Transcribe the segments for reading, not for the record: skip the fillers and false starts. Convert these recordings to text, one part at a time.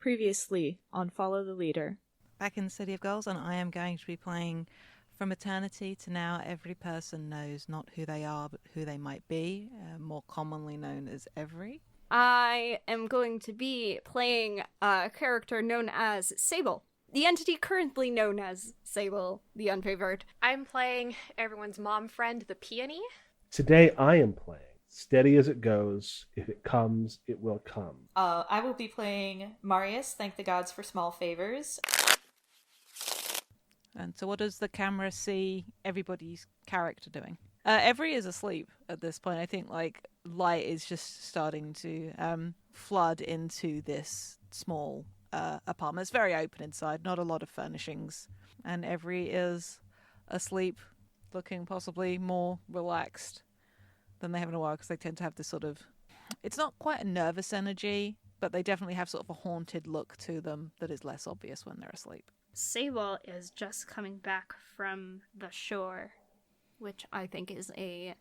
Previously on Follow the Leader. Back in the City of Gulls, and I am going to be playing From Eternity to Now. Every person knows not who they are, but who they might be, more commonly known as Every. I am going to be playing a character known as Sable, the entity currently known as Sable, the Unfavored. I'm playing everyone's mom friend, the Peony. Today I am playing Steady as it goes. If it comes, it will come. I will be playing Marius, Thank the Gods for Small Favors. And so what does the camera see everybody's character doing? Every is asleep at this point. I think light is just starting to flood into this small apartment. It's very open inside, not a lot of furnishings. And Every is asleep, looking possibly more relaxed than they have in a while, because they tend to have this sort of, it's not quite a nervous energy, but they definitely have sort of a haunted look to them that is less obvious when they're asleep. Sable is just coming back from the shore, which I think is a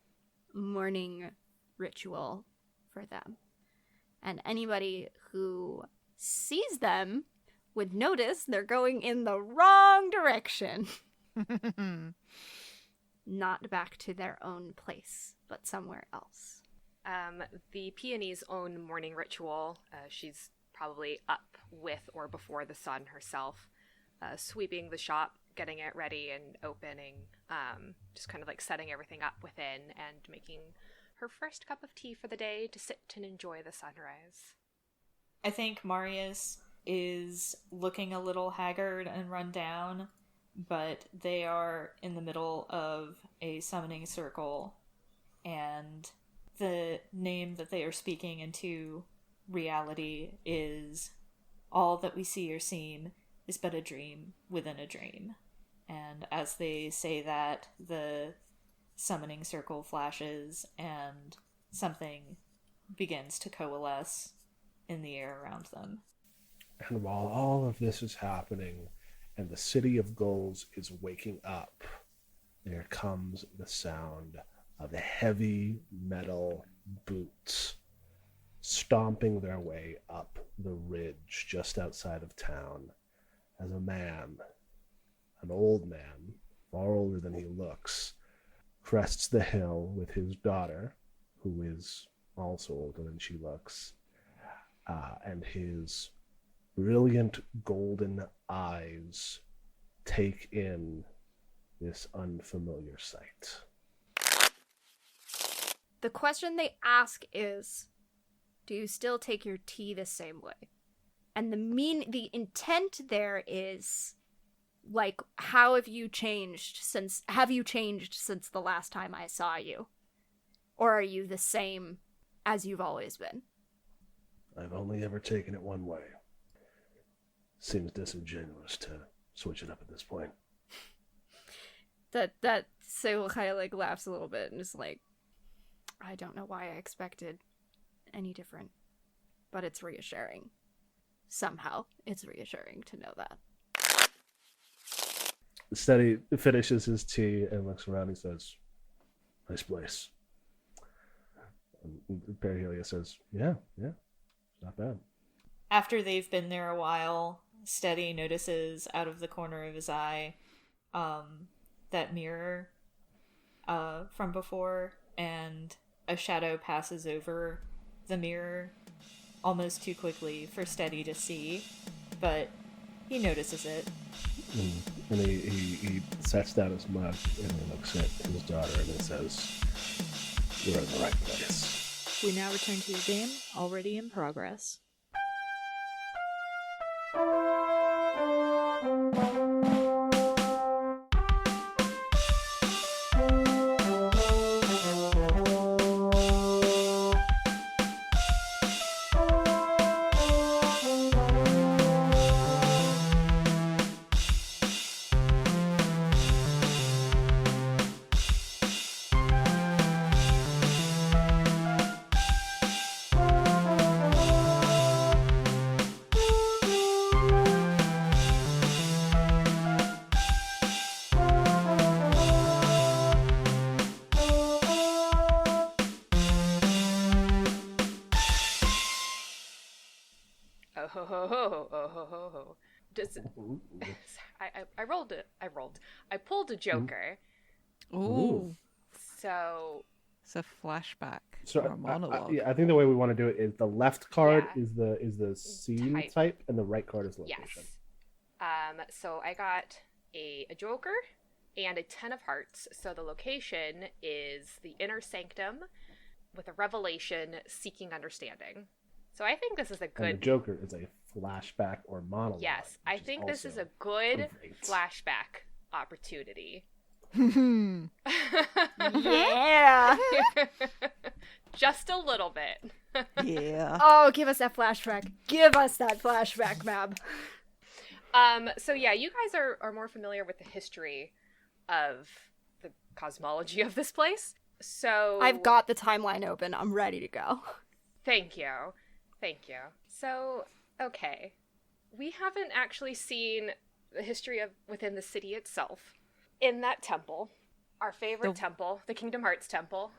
morning ritual for them. And anybody who sees them would notice they're going in the wrong direction. Not back to their own place, but somewhere else. The Peony's own morning ritual, she's probably up with or before the sun herself, sweeping the shop, getting it ready and opening, just kind of setting everything up within and making her first cup of tea for the day to sit and enjoy the sunrise. I think Marius is looking a little haggard and run down, but they are in the middle of a summoning circle, and the name that they are speaking into reality is all that we see or seem is but a dream within a dream. And as they say that, the summoning circle flashes and something begins to coalesce in the air around them. And while all of this is happening and the City of Gulls is waking up, there comes the sound of heavy metal boots stomping their way up the ridge just outside of town as a man, an old man, far older than he looks, crests the hill with his daughter, who is also older than she looks, and his brilliant golden eyes take in this unfamiliar sight. The question they ask is, do you still take your tea the same way? And the intent there is, how have you changed since the last time I saw you? Or are you the same as you've always been? I've only ever taken it one way. Seems disingenuous to switch it up at this point. That Sable kind of laughs a little bit and is I don't know why I expected any different, but it's reassuring. Somehow, it's reassuring to know that. Steady finishes his tea and looks around and says, "Nice place." And Perihelia says, Yeah, not bad. After they've been there a while, Steady notices out of the corner of his eye that mirror from before, and a shadow passes over the mirror almost too quickly for Steady to see, but he notices it. And he sets down his mug and he looks at his daughter and he says, "We're in the right place." We now return to your game, already in progress. ho ho ho ho ho ho ho. Does I rolled it. I pulled a joker. Ooh. So It's a flashback So or a monologue. I think the way we want to do it is the left card Yeah. is the scene Type. type, and the right card is location. yes. So I got a joker and a 10 of hearts. So the location is the inner sanctum with a revelation seeking understanding. So I think this is a And the good. Joker is a flashback or monologue. Yes, I which think this is also a good great. flashback opportunity. Yeah. Just a little bit. Yeah. Oh, give us that flashback. Give us that flashback, Mab. So yeah, you guys are more familiar with the history of the cosmology of this place. So I've got the timeline open. I'm ready to go. Thank you. So, okay. We haven't actually seen the history of within the city itself. In that temple, our favorite temple, the Kingdom Hearts temple.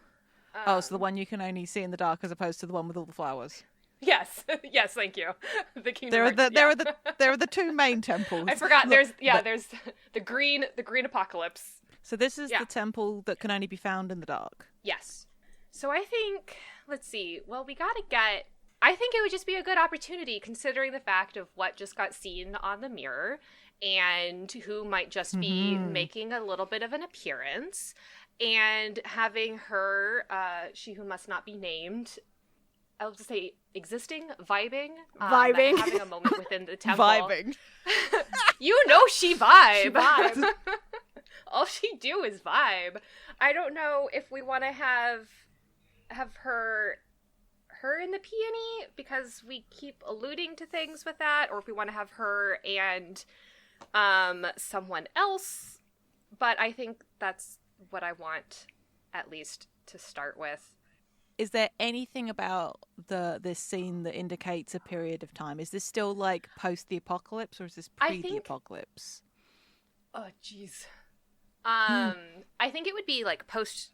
Oh, so the one you can only see in the dark as opposed to the one with all the flowers. Yes, yes, thank you. The Kingdom There are Hearts. there are the two main temples. I forgot. Look, There's the green apocalypse. So this is Yeah. the temple that can only be found in the dark. Yes. So I think, let's see. Well, I think it would just be a good opportunity considering the fact of what just got seen on the mirror and who might just be making a little bit of an appearance and having her, she who must not be named, I'll just say vibing, having a moment within the temple. Vibing. You know she vibe. She vibe. All she do is vibe. I don't know if we want to have her in the peony because we keep alluding to things with that, or if we want to have her and someone else. But I think that's what I want, at least to start with. Is there anything about this scene that indicates a period of time? Is this still like post the apocalypse, or is this pre the apocalypse? Oh, jeez. I think it would be like post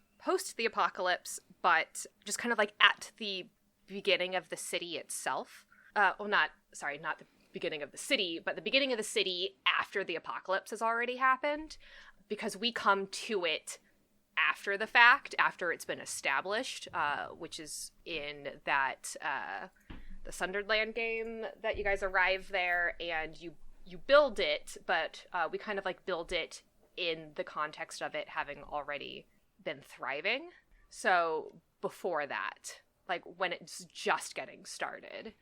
the apocalypse, but just kind of like at the beginning of the city itself. Not the beginning of the city, but the beginning of the city after the apocalypse has already happened, because we come to it after the fact, after it's been established, which is in that the Sunderland game that you guys arrive there and you build it, but we kind of like build it in the context of it having already been thriving. So before that, like when it's just getting started,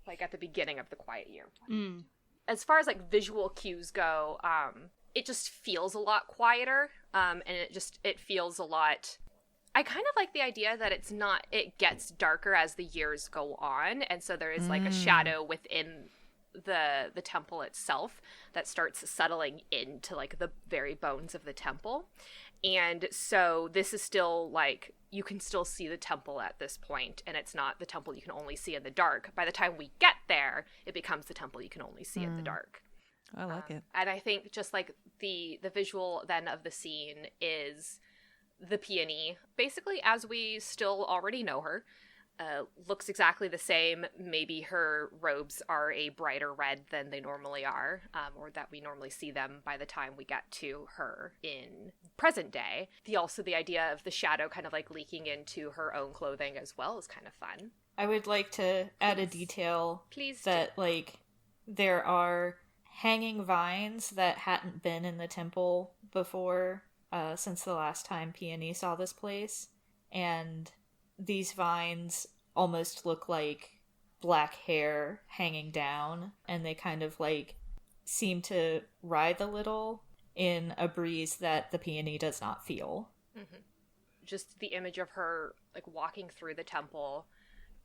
like at the beginning of the quiet year. As far as like visual cues go, it just feels a lot quieter, and it feels a lot. I kind of like the idea that it gets darker as the years go on, and so there is like a shadow within the temple itself that starts settling into like the very bones of the temple. And so this is still like, you can still see the temple at this point, and it's not the temple you can only see in the dark. By the time we get there, it becomes the temple you can only see in the dark. I like it. And I think just like the visual then of the scene is the peony, basically as we still already know her. Looks exactly the same. Maybe her robes are a brighter red than they normally are, or that we normally see them by the time we get to her in present day. The idea of the shadow kind of like leaking into her own clothing as well is kind of fun. I would like to add a detail Please that like there are hanging vines that hadn't been in the temple before since the last time Peony saw this place, and these vines almost look like black hair hanging down, and they kind of like seem to writhe a little in a breeze that the peony does not feel. Mm-hmm. Just the image of her like walking through the temple,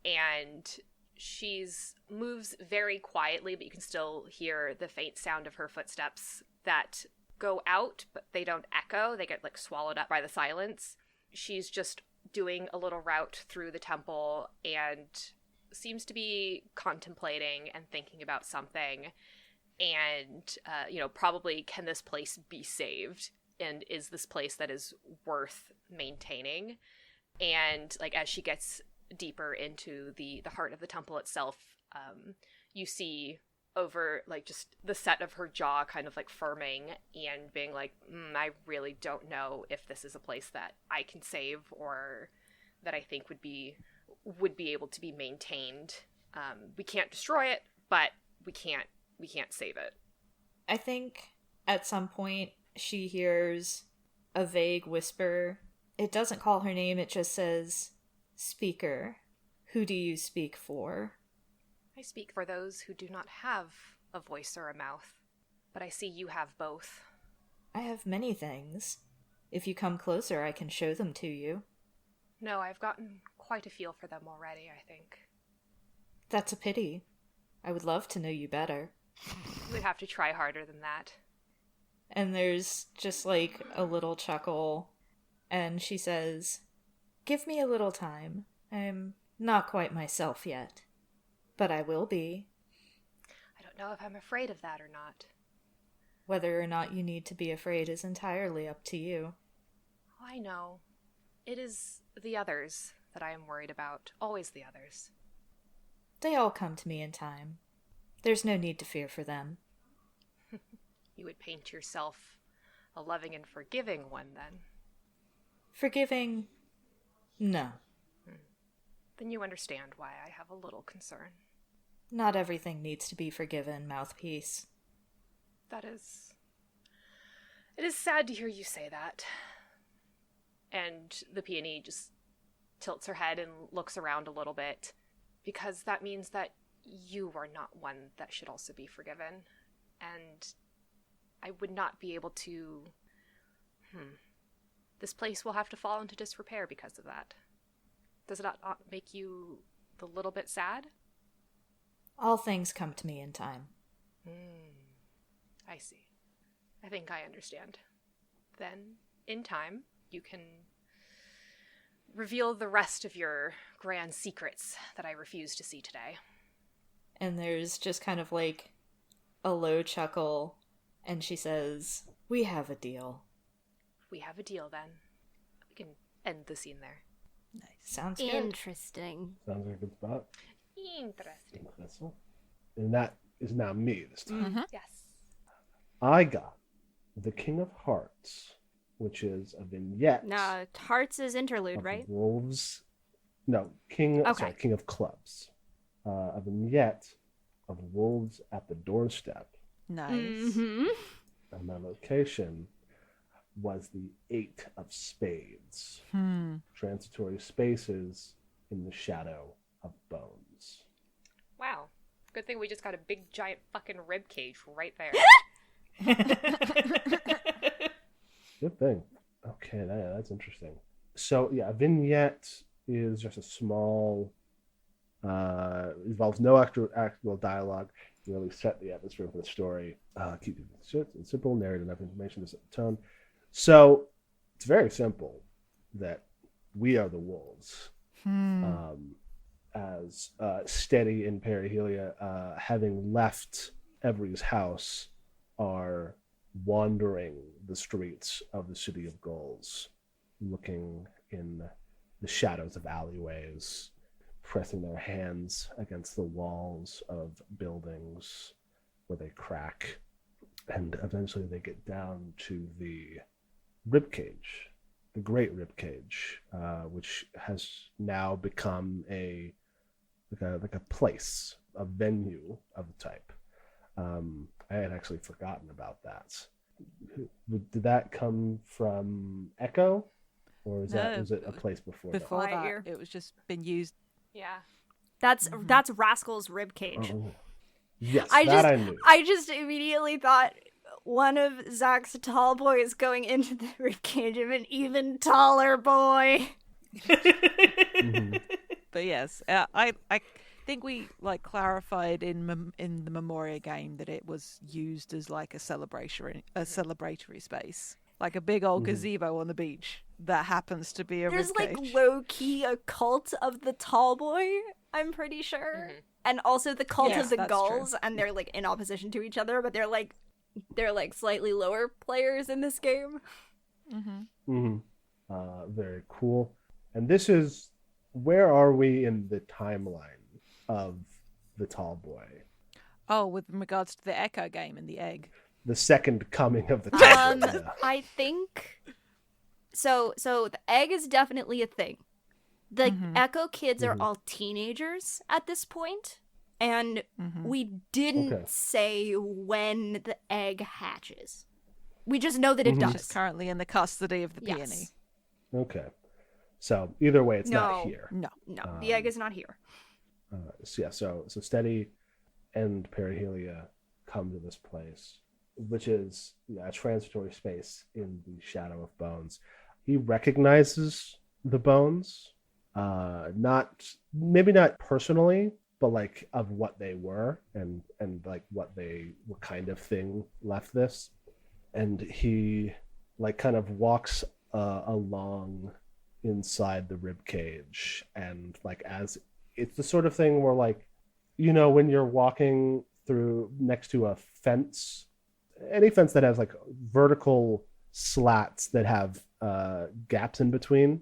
and she's moves very quietly, but you can still hear the faint sound of her footsteps that go out, but they don't echo. They get like swallowed up by the silence. She's just doing a little route through the temple and seems to be contemplating and thinking about something. And, probably, can this place be saved? And is this place that is worth maintaining? And, like, as she gets deeper into the heart of the temple itself, you see over like just the set of her jaw kind of like firming and being like, I really don't know if this is a place that I can save or that I think would be able to be maintained. We can't destroy it, but we can't save it. I think at some point she hears a vague whisper. It doesn't call her name, it just says, "Speaker, who do you speak for?" I speak for those who do not have a voice or a mouth, but I see you have both. I have many things. If you come closer, I can show them to you. No, I've gotten quite a feel for them already, I think. That's a pity. I would love to know you better. You would have to try harder than that. And there's just like a little chuckle, and she says, "Give me a little time. I'm not quite myself yet, but I will be." I don't know if I'm afraid of that or not. Whether or not you need to be afraid is entirely up to you. Oh, I know. It is the others that I am worried about. Always the others. They all come to me in time. There's no need to fear for them. You would paint yourself a loving and forgiving one, then. Forgiving? No. Then you understand why I have a little concern. Not everything needs to be forgiven, Mouthpiece. That is... It is sad to hear you say that. And the peony just tilts her head and looks around a little bit, because that means that you are not one that should also be forgiven. And I would not be able to... This place will have to fall into disrepair because of that. Does it not make you a little bit sad? All things come to me in time. I see. I think I understand. Then, in time, you can reveal the rest of your grand secrets that I refuse to see today. And there's just kind of like a low chuckle, and she says, "We have a deal." We have a deal, then. We can end the scene there. Nice. Sounds good. Interesting. Sounds like a good spot. Interesting. And that is now me this time. Yes. I got The King of Hearts, which is a vignette. Now, Hearts is interlude, of right? Wolves. No, King of Clubs. A vignette of wolves at the doorstep. Nice. Mm-hmm. And my location was the Eight of Spades. Transitory spaces in the shadow of bones. Wow. Good thing we just got a big giant fucking rib cage right there. Good thing. Okay, that's interesting. So yeah, a vignette is just a small, involves no actual dialogue. You really set the atmosphere for the story. Keep it short and simple, narrative enough information to set the tone. So it's very simple that we are the wolves. As Steady and Perihelia, having left Every's house, are wandering the streets of the City of Gulls, looking in the shadows of alleyways, pressing their hands against the walls of buildings where they crack, and eventually they get down to the ribcage, the Great Ribcage, which has now become a place, a venue of the type. I had actually forgotten about that. Did that come from Echo, or was it a place before Before Quiet that, ear. it was just been used. Yeah. That's Rascal's ribcage. that? Oh. Yes, I knew. just immediately thought one of Zach's tall boys going into the ribcage of an even taller boy. But yes, I think we like clarified in the Memoria game that it was used as like a celebratory space, like a big old gazebo on the beach that happens to be a There's like ribcage. low key a cult of the tall boy, I'm pretty sure, and also the cult Yes, of the that's gulls, true. and they're like in opposition to each other, but they're like slightly lower players in this game. Very cool. And this is, where are we in the timeline of the tall boy? Oh, with regards to the Echo game and the egg. The second coming of the treasure. Yeah. I think so. So the egg is definitely a thing. The Echo kids are all teenagers at this point, and we didn't say when the egg hatches. We just know that it does. She's currently in the custody of the peony. Yes. Okay. So either way, it's not here. No. No, the egg is not here. So Steady and Perihelia come to this place, which is a transitory space in the shadow of bones. He recognizes the bones, maybe not personally, but like of what they were and like what kind of thing left this. And he like kind of walks along inside the rib cage, and like as it's the sort of thing where like, you know, when you're walking through next to a fence, any fence that has like vertical slats that have gaps in between,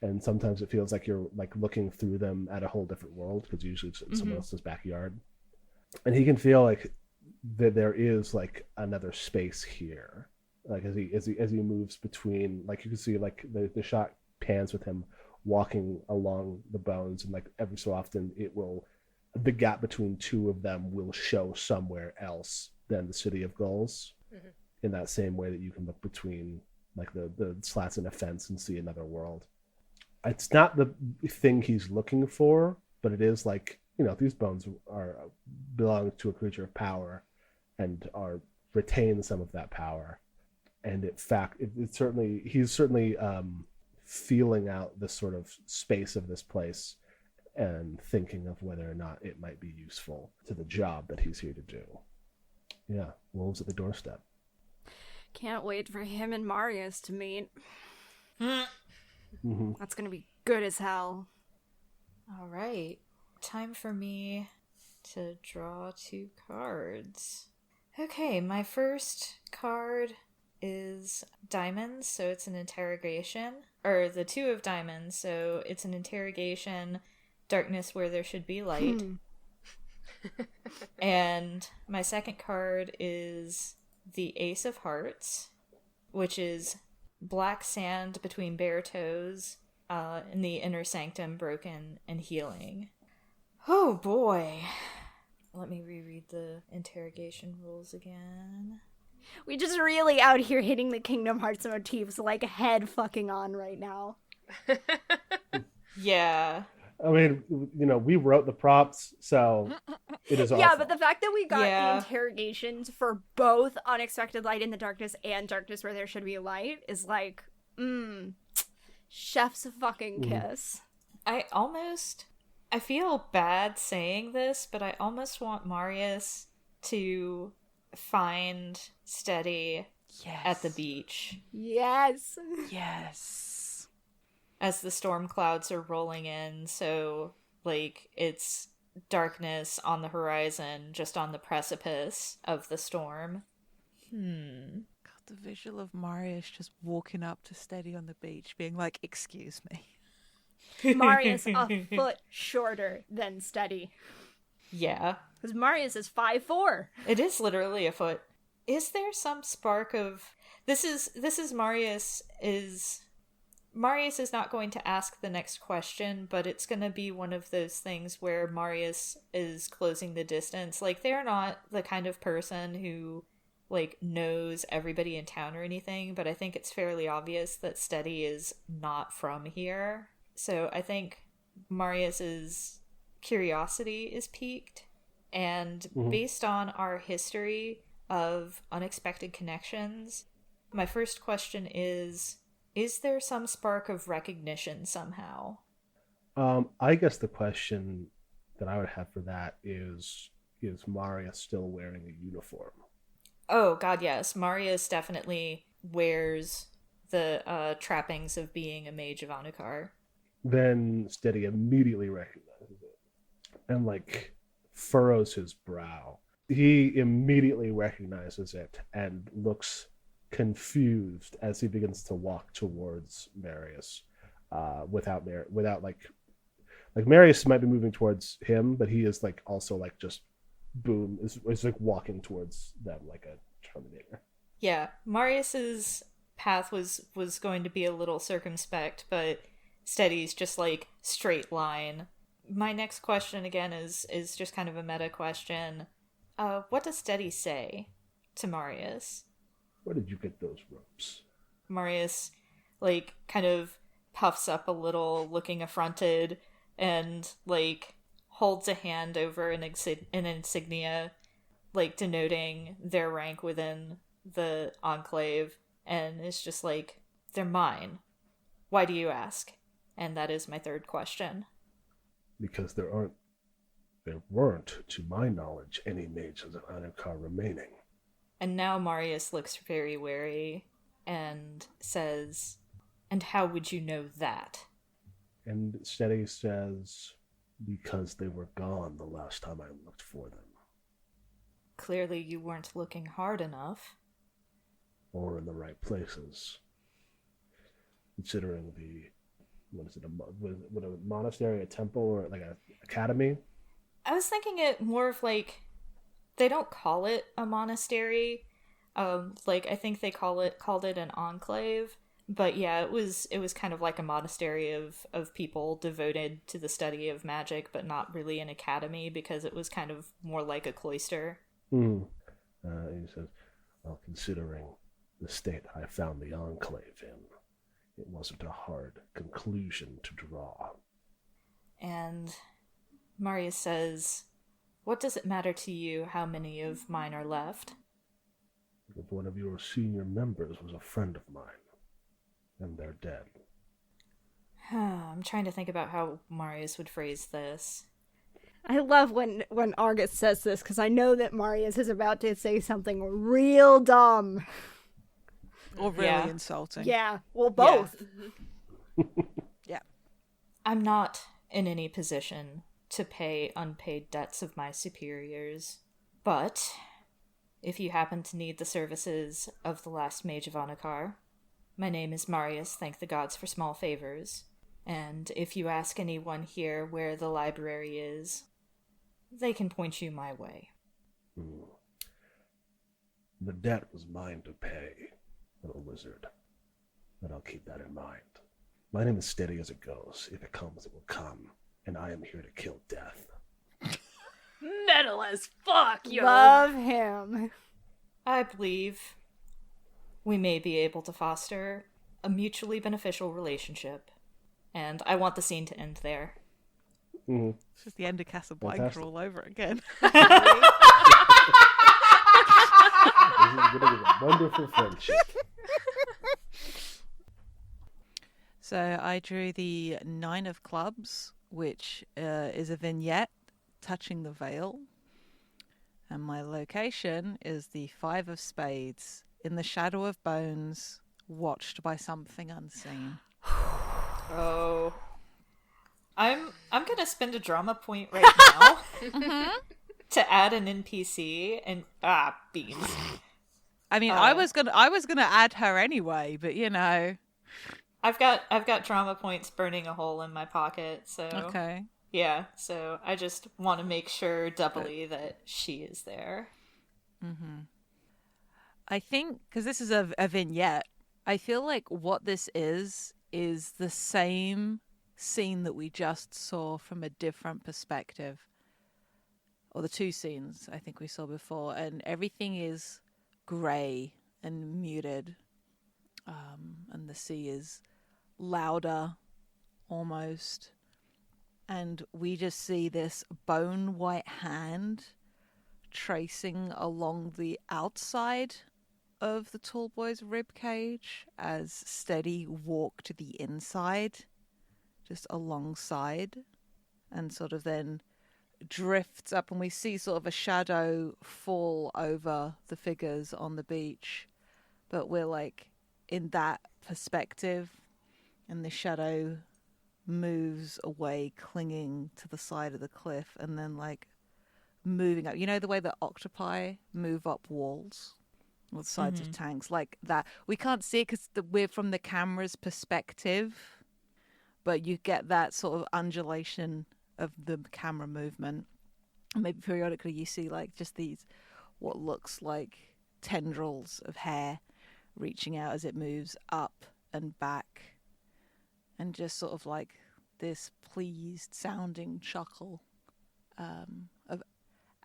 and sometimes it feels like you're like looking through them at a whole different world because usually it's in someone else's backyard, and he can feel like that there is like another space here, like as he moves between, like you can see like the shot pans with him walking along the bones, and like every so often the gap between two of them will show somewhere else than the City of Gulls, in that same way that you can look between like the slats in a fence and see another world. It's not the thing he's looking for, but it is like, you know, these bones belong to a creature of power and retain some of that power. And in fact, he's certainly feeling out the sort of space of this place and thinking of whether or not it might be useful to the job that he's here to do. Yeah, wolves at the doorstep. Can't wait for him and Marius to meet. Mm-hmm. That's gonna be good as hell. All right. Time for me to draw 2 cards. Okay, my first card is diamonds, so it's an interrogation. Or the 2 of diamonds, so it's an interrogation, darkness where there should be light. And my second card is the Ace of Hearts, which is black sand between bare toes, in the inner sanctum broken and healing. Oh boy. Let me reread the interrogation rules again. We just really out here hitting the Kingdom Hearts motifs like head fucking on right now. Yeah. I mean, you know, we wrote the prompts, so it is Yeah, awful. but the fact that we got the interrogations for both Unexpected Light in the Darkness and Darkness Where There Should Be Light is like, chef's fucking kiss. I feel bad saying this, but I almost want Marius to find Steady at the beach. Yes. Yes. As the storm clouds are rolling in, so, like, it's darkness on the horizon, just on the precipice of the storm. God, the visual of Marius just walking up to Steady on the beach, being like, "Excuse me." Marius a foot shorter than Steady. Yeah. Because Marius is 5'4". It is literally a foot. Is there some spark of... This is Marius is not going to ask the next question, but it's going to be one of those things where Marius is closing the distance. Like, they're not the kind of person who, like, knows everybody in town or anything, but I think it's fairly obvious that Steady is not from here. So I think Marius's curiosity is piqued, and based on our history of unexpected connections, my first question is there some spark of recognition somehow? I guess the question that I would have for that is Marius still wearing a uniform? Oh, God, yes. Marius definitely wears the trappings of being a mage of Anukar. Then Steady immediately recognizes it and, like, furrows his brow. He immediately recognizes it and looks confused as he begins to walk towards Marius, without like Marius might be moving towards him, but he is like also like just Boom is like walking towards them like a Terminator. Yeah, Marius's path was going to be a little circumspect, but Steady's just like straight line. My next question again is just kind of a meta question. What does Steady say to Marius? Where did you get those ropes? Marius like kind of puffs up a little, looking affronted, and like holds a hand over an insignia, like denoting their rank within the enclave, and it's just like, they're mine. Why do you ask? And that is my third question. Because there weren't, to my knowledge, any mages of Anukar remaining. And now Marius looks very wary and says, and how would you know that? And Steady says, because they were gone the last time I looked for them. Clearly you weren't looking hard enough. Or in the right places. Considering what is it, a monastery, a temple, or like an academy? I was thinking it more of like, they don't call it a monastery. Like I think they called it an enclave. But yeah, it was kind of like a monastery of people devoted to the study of magic, but not really an academy, because it was kind of more like a cloister. He says, well, considering the state I found the enclave in, it wasn't a hard conclusion to draw. And Marius says, what does it matter to you how many of mine are left? If one of your senior members was a friend of mine, and they're dead. I'm trying to think about how Marius would phrase this. I love when Argus says this, because I know that Marius is about to say something real dumb. Or really insulting. Yeah, well, both. Yeah. I'm not in any position to pay unpaid debts of my superiors, but if you happen to need the services of the last mage of Anukar, my name is Marius, thank the gods for small favors, and if you ask anyone here where the library is, they can point you my way. The debt was mine to pay, little wizard, but I'll keep that in mind. My name is Steady as it goes. If it comes, it will come, and I am here to kill death. Metal as fuck, yo. Love him. I believe we may be able to foster a mutually beneficial relationship, and I want the scene to end there. It's just the end of Casablanca Fantastic. all over again. This is going to be a wonderful friendship. So I drew the 9 of clubs, which is a vignette touching the veil. And my location is the 5 of spades, in the shadow of bones, watched by something unseen. Oh. I'm gonna spend a drama point right now to add an NPC and beans. I mean, I was gonna add her anyway, but you know. I've got drama points burning a hole in my pocket, so Okay. yeah. So I just want to make sure doubly that she is there. I think because this is a vignette, I feel like what this is the same scene that we just saw from a different perspective, or the 2 scenes I think we saw before, and everything is grey and muted, and the sea is louder almost, and we just see this bone white hand tracing along the outside of the tall boy's rib cage as Steady walk to the inside, just alongside, and sort of then drifts up, and we see sort of a shadow fall over the figures on the beach, but we're like in that perspective, and the shadow moves away, clinging to the side of the cliff, and then like moving up. You know the way that octopi move up walls or the sides of tanks, like that. We can't see it because we're from the camera's perspective, but you get that sort of undulation of the camera movement. And maybe periodically you see like just these what looks like tendrils of hair reaching out as it moves up and back, and just sort of like this pleased sounding chuckle of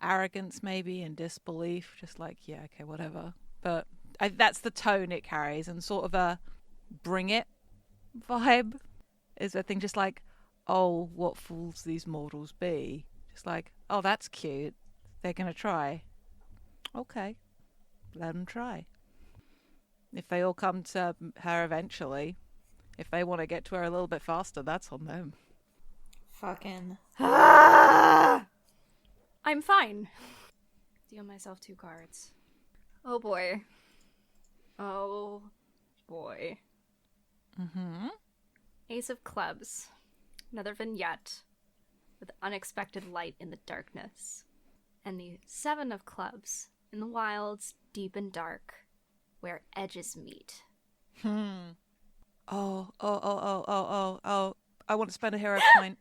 arrogance maybe and disbelief, just like, yeah, okay, whatever. But that's the tone it carries, and sort of a bring it vibe is a thing, just like, oh, what fools these mortals be. Just like, oh, that's cute, they're gonna try. Okay, let them try. If they all come to her eventually, if they want to get to her a little bit faster, that's on them. Fucking. I'm fine. Deal myself 2 cards. Oh boy. Oh boy. Mm-hmm. Ace of Clubs. Another vignette with unexpected light in the darkness. And the 7 of Clubs in the wilds, deep and dark, where edges meet. Oh. I want to spend a hero point.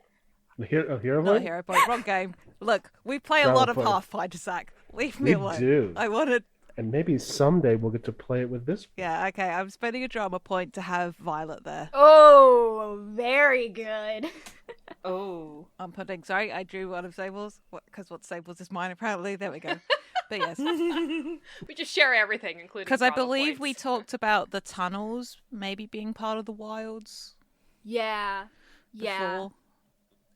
A hero Not a point? hero point. Wrong game. Look, we play a Wrong lot of point. Pathfinder, Zach. Leave me We alone. do. I wanted. And maybe someday we'll get to play it with this. Yeah, okay. I'm spending a drama point to have Violet there. Oh, very good. Oh. I'm putting. Sorry, I drew one of Sable's. Because what Sable's is mine, apparently. There we go. But yes. We just share everything, including Because I drama believe we points. talked about the tunnels maybe being part of the wilds Yeah. Yeah. before.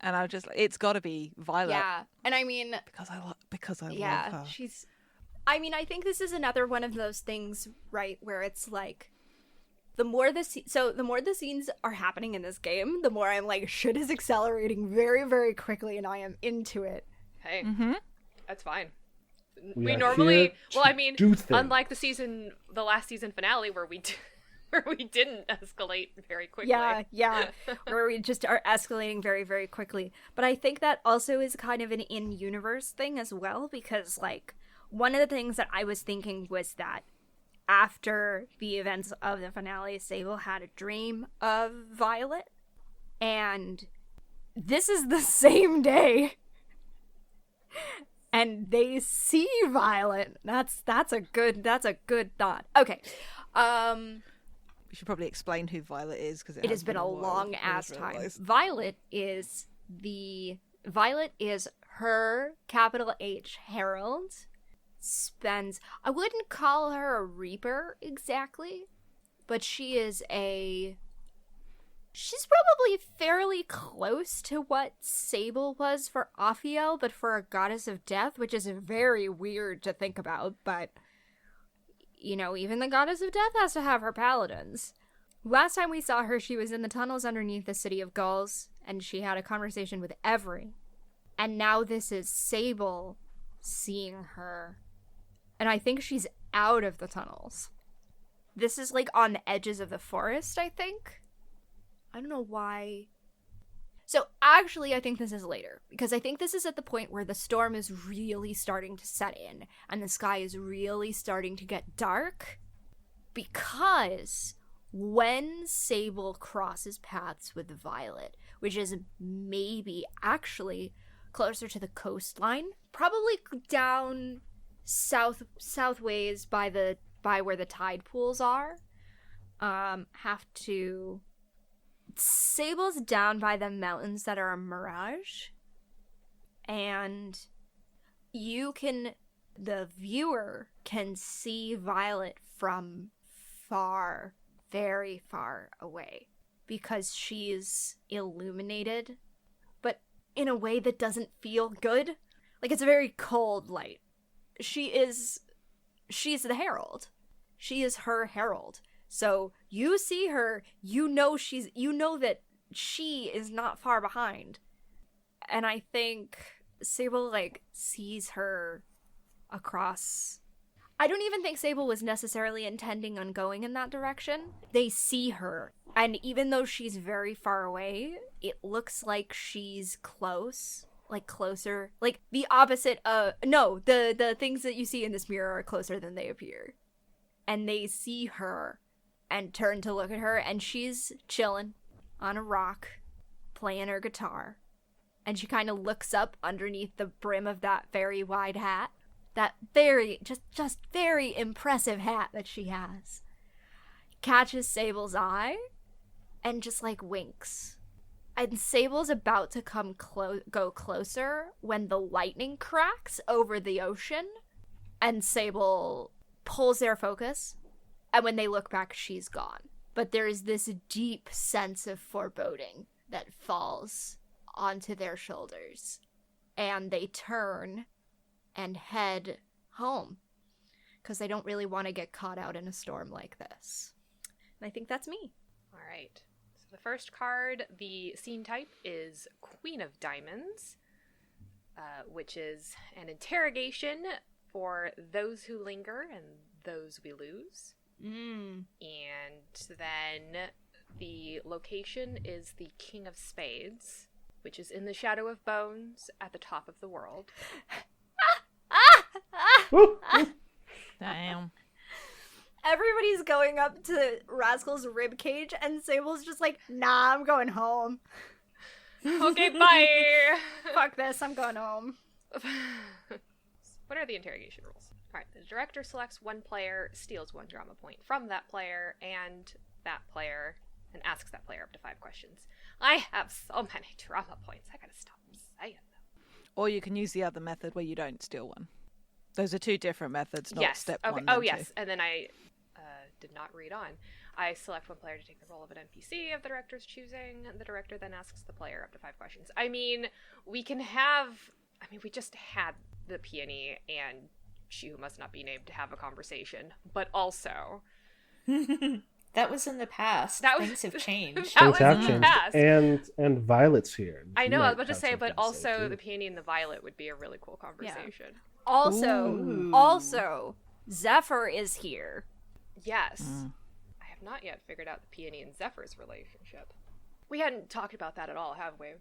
And I was just like, it's got to be Violet. Yeah. And I mean, Because I love yeah, her. she's. I mean, I think this is another one of those things, right, where it's like, the more the scenes are happening in this game, the more I'm like, shit is accelerating very, very quickly, and I am into it. Hey, Mm-hmm. that's fine. We We are normally, here well, to I mean, do things. unlike the last season finale where where we didn't escalate very quickly. Yeah, where we just are escalating very, very quickly. But I think that also is kind of an in-universe thing as well, because, like, one of the things that I was thinking was that after the events of the finale, Sable had a dream of Violet, and this is the same day. And they see Violet. That's a good thought. Okay. We should probably explain who Violet is because It has been a while. long I ass just time. realised. Violet is her capital H Herald. I wouldn't call her a Reaper exactly, but she's probably fairly close to what Sable was for Ophiel, but for a goddess of death, which is very weird to think about, but you know, even the goddess of death has to have her paladins. Last time we saw her, she was in the tunnels underneath the City of Gulls, and she had a conversation with Every. And now this is Sable seeing her. And I think she's out of the tunnels. This is like on the edges of the forest, I think. I don't know why. So actually, I think this is later, because I think this is at the point where the storm is really starting to set in and the sky is really starting to get dark. Because when Sable crosses paths with Violet, which is maybe actually closer to the coastline, probably down southways by where the tide pools are, Sable's down by the mountains that are a mirage, and the viewer can see Violet from far, very far away, because she's illuminated, but in a way that doesn't feel good. Like, it's a very cold light. She's the herald. She is her herald. So you see her, you know that she is not far behind. And I think Sable, like, sees her across. I don't even think Sable was necessarily intending on going in that direction. They see her, and even though she's very far away, it looks like she's close. Like, closer. Like, the opposite of... No, the things that you see in this mirror are closer than they appear. And they see her and turn to look at her, and she's chilling on a rock, playing her guitar. And she kind of looks up underneath the brim of that very wide hat. That very, just very impressive hat that she has. Catches Sable's eye and just like winks. And Sable's about to go closer when the lightning cracks over the ocean. And Sable pulls their focus. And when they look back, she's gone. But there is this deep sense of foreboding that falls onto their shoulders. And they turn and head home. Because they don't really want to get caught out in a storm like this. And I think that's me. All right. So the first card, the scene type is Queen of Diamonds, which is an interrogation for those who linger and those we lose. And then the location is the King of Spades, which is in the Shadow of Bones at the top of the world. Damn. Everybody's going up to Rascal's ribcage, and Sable's just like, nah, I'm going home. Okay, bye! Fuck this, I'm going home. What are the interrogation rules? Alright, the director selects one player, steals one drama point from that player, and asks that player up to 5 questions. I have so many drama points, I gotta stop saying them. Or you can use the other method where you don't steal one. Those are 2 different methods, not Yes. step Okay. 1 Oh, and yes. 2. And then I did not read on. I select one player to take the role of an NPC of the director's choosing. The director then asks the player up to 5 questions. I mean, we just had the peony and she who must not be named to have a conversation, but also... That was in the past. Things have changed. That Things was have in the changed. past. And Violet's here. I know, She I was might about to have say, but something to also too. the peony and the violet would be a really cool conversation. Also, Zephyr is here. Yes. I have not yet figured out the peony and Zephyr's relationship. We hadn't talked about that at all, have we?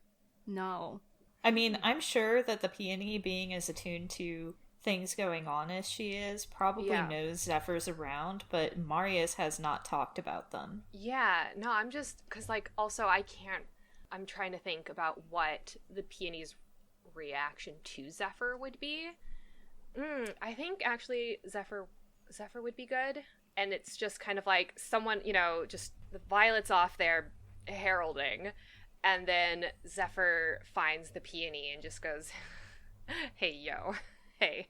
No. I mean, I'm sure that the peony, being as attuned to things going on as she is, probably knows Zephyr's around, but Marius has not talked about them. Yeah, no, I'm just, because, like, also I'm trying to think about what the peony's reaction to Zephyr would be. I think, actually, Zephyr would be good, and it's just kind of like someone, just the Violet's off there heralding, and then Zephyr finds the peony and just goes, hey, yo. Hey.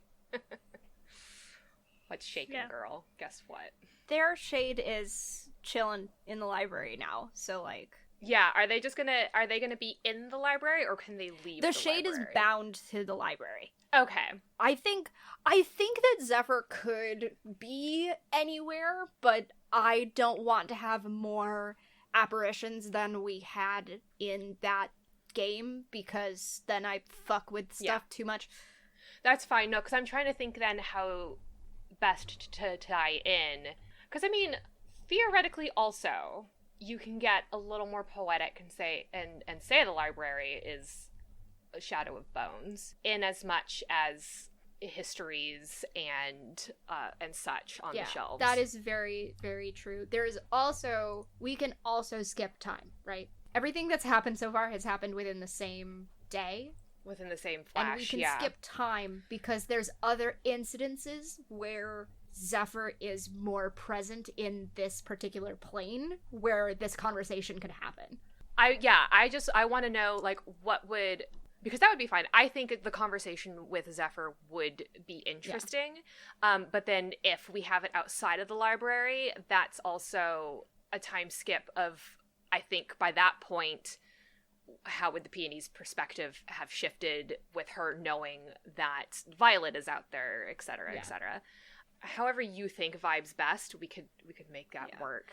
What's shaking, girl? Guess what? Their shade is chilling in the library now, so like... Yeah, are they gonna be in the library, or can they leave the shade library? is bound to the library. Okay. I think that Zephyr could be anywhere, but I don't want to have more apparitions than we had in that game, because then I fuck with stuff too much. That's fine. No, because I'm trying to think then how best to tie in. Because, I mean, theoretically also, you can get a little more poetic and say the library is a Shadow of Bones, in as much as histories and such on the shelves. That is very, very true. We can also skip time, right? Everything that's happened so far has happened within the same day. Within the same flash, and we can skip time because there's other incidences where Zephyr is more present in this particular plane where this conversation could happen. I want to know, like, because that would be fine. I think the conversation with Zephyr would be interesting. But then if we have it outside of the library, that's also a time skip of, I think by that point, how would the peony's perspective have shifted with her knowing that Violet is out there, et cetera, et cetera. However you think vibes best, we could make that work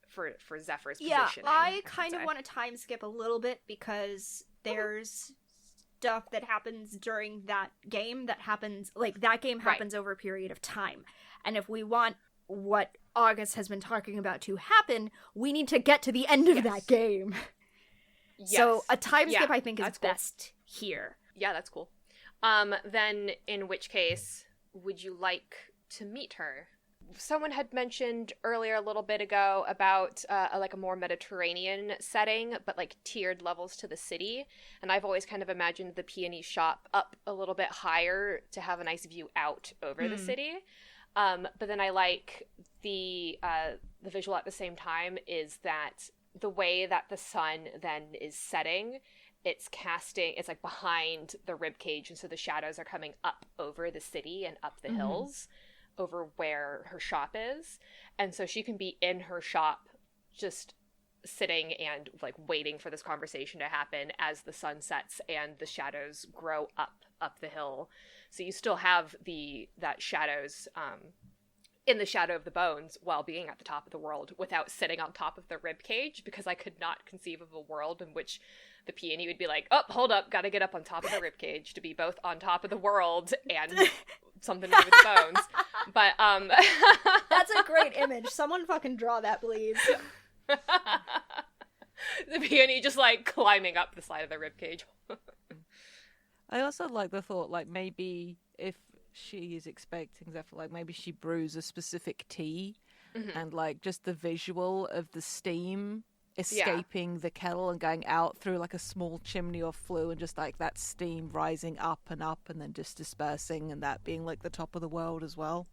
for Zephyr's positioning. Yeah, I kind of want to time skip a little bit because there's stuff that happens during that game that happens, like, that game happens over a period of time. And if we want what August has been talking about to happen, we need to get to the end of that game. Yes. So a time skip, I think, is best here. Yeah, that's cool. Then, in which case, would you like to meet her? someone had mentioned earlier a little bit ago about like a more Mediterranean setting, but like tiered levels to the city. And I've always kind of imagined the peony shop up a little bit higher to have a nice view out over the city. But then I like the visual at the same time is that the way that the sun then is setting, it's like behind the ribcage, and so the shadows are coming up over the city and up the hills over where her shop is. And so she can be in her shop just sitting and like waiting for this conversation to happen as the sun sets and the shadows grow up the hill. So you still have that shadows in the shadow of the bones while being at the top of the world without sitting on top of the rib cage, because I could not conceive of a world in which the peony would be like, oh, hold up, gotta get up on top of the rib cage to be both on top of the world and something to do with the bones. But That's a great image. Someone fucking draw that, please. The peony just like climbing up the side of the rib cage. I also like the thought, like maybe if she is expecting Zephyr, like maybe she brews a specific tea, and like just the visual of the steam escaping the kettle and going out through like a small chimney or flue, and just like that steam rising up and then just dispersing, and that being like the top of the world as well.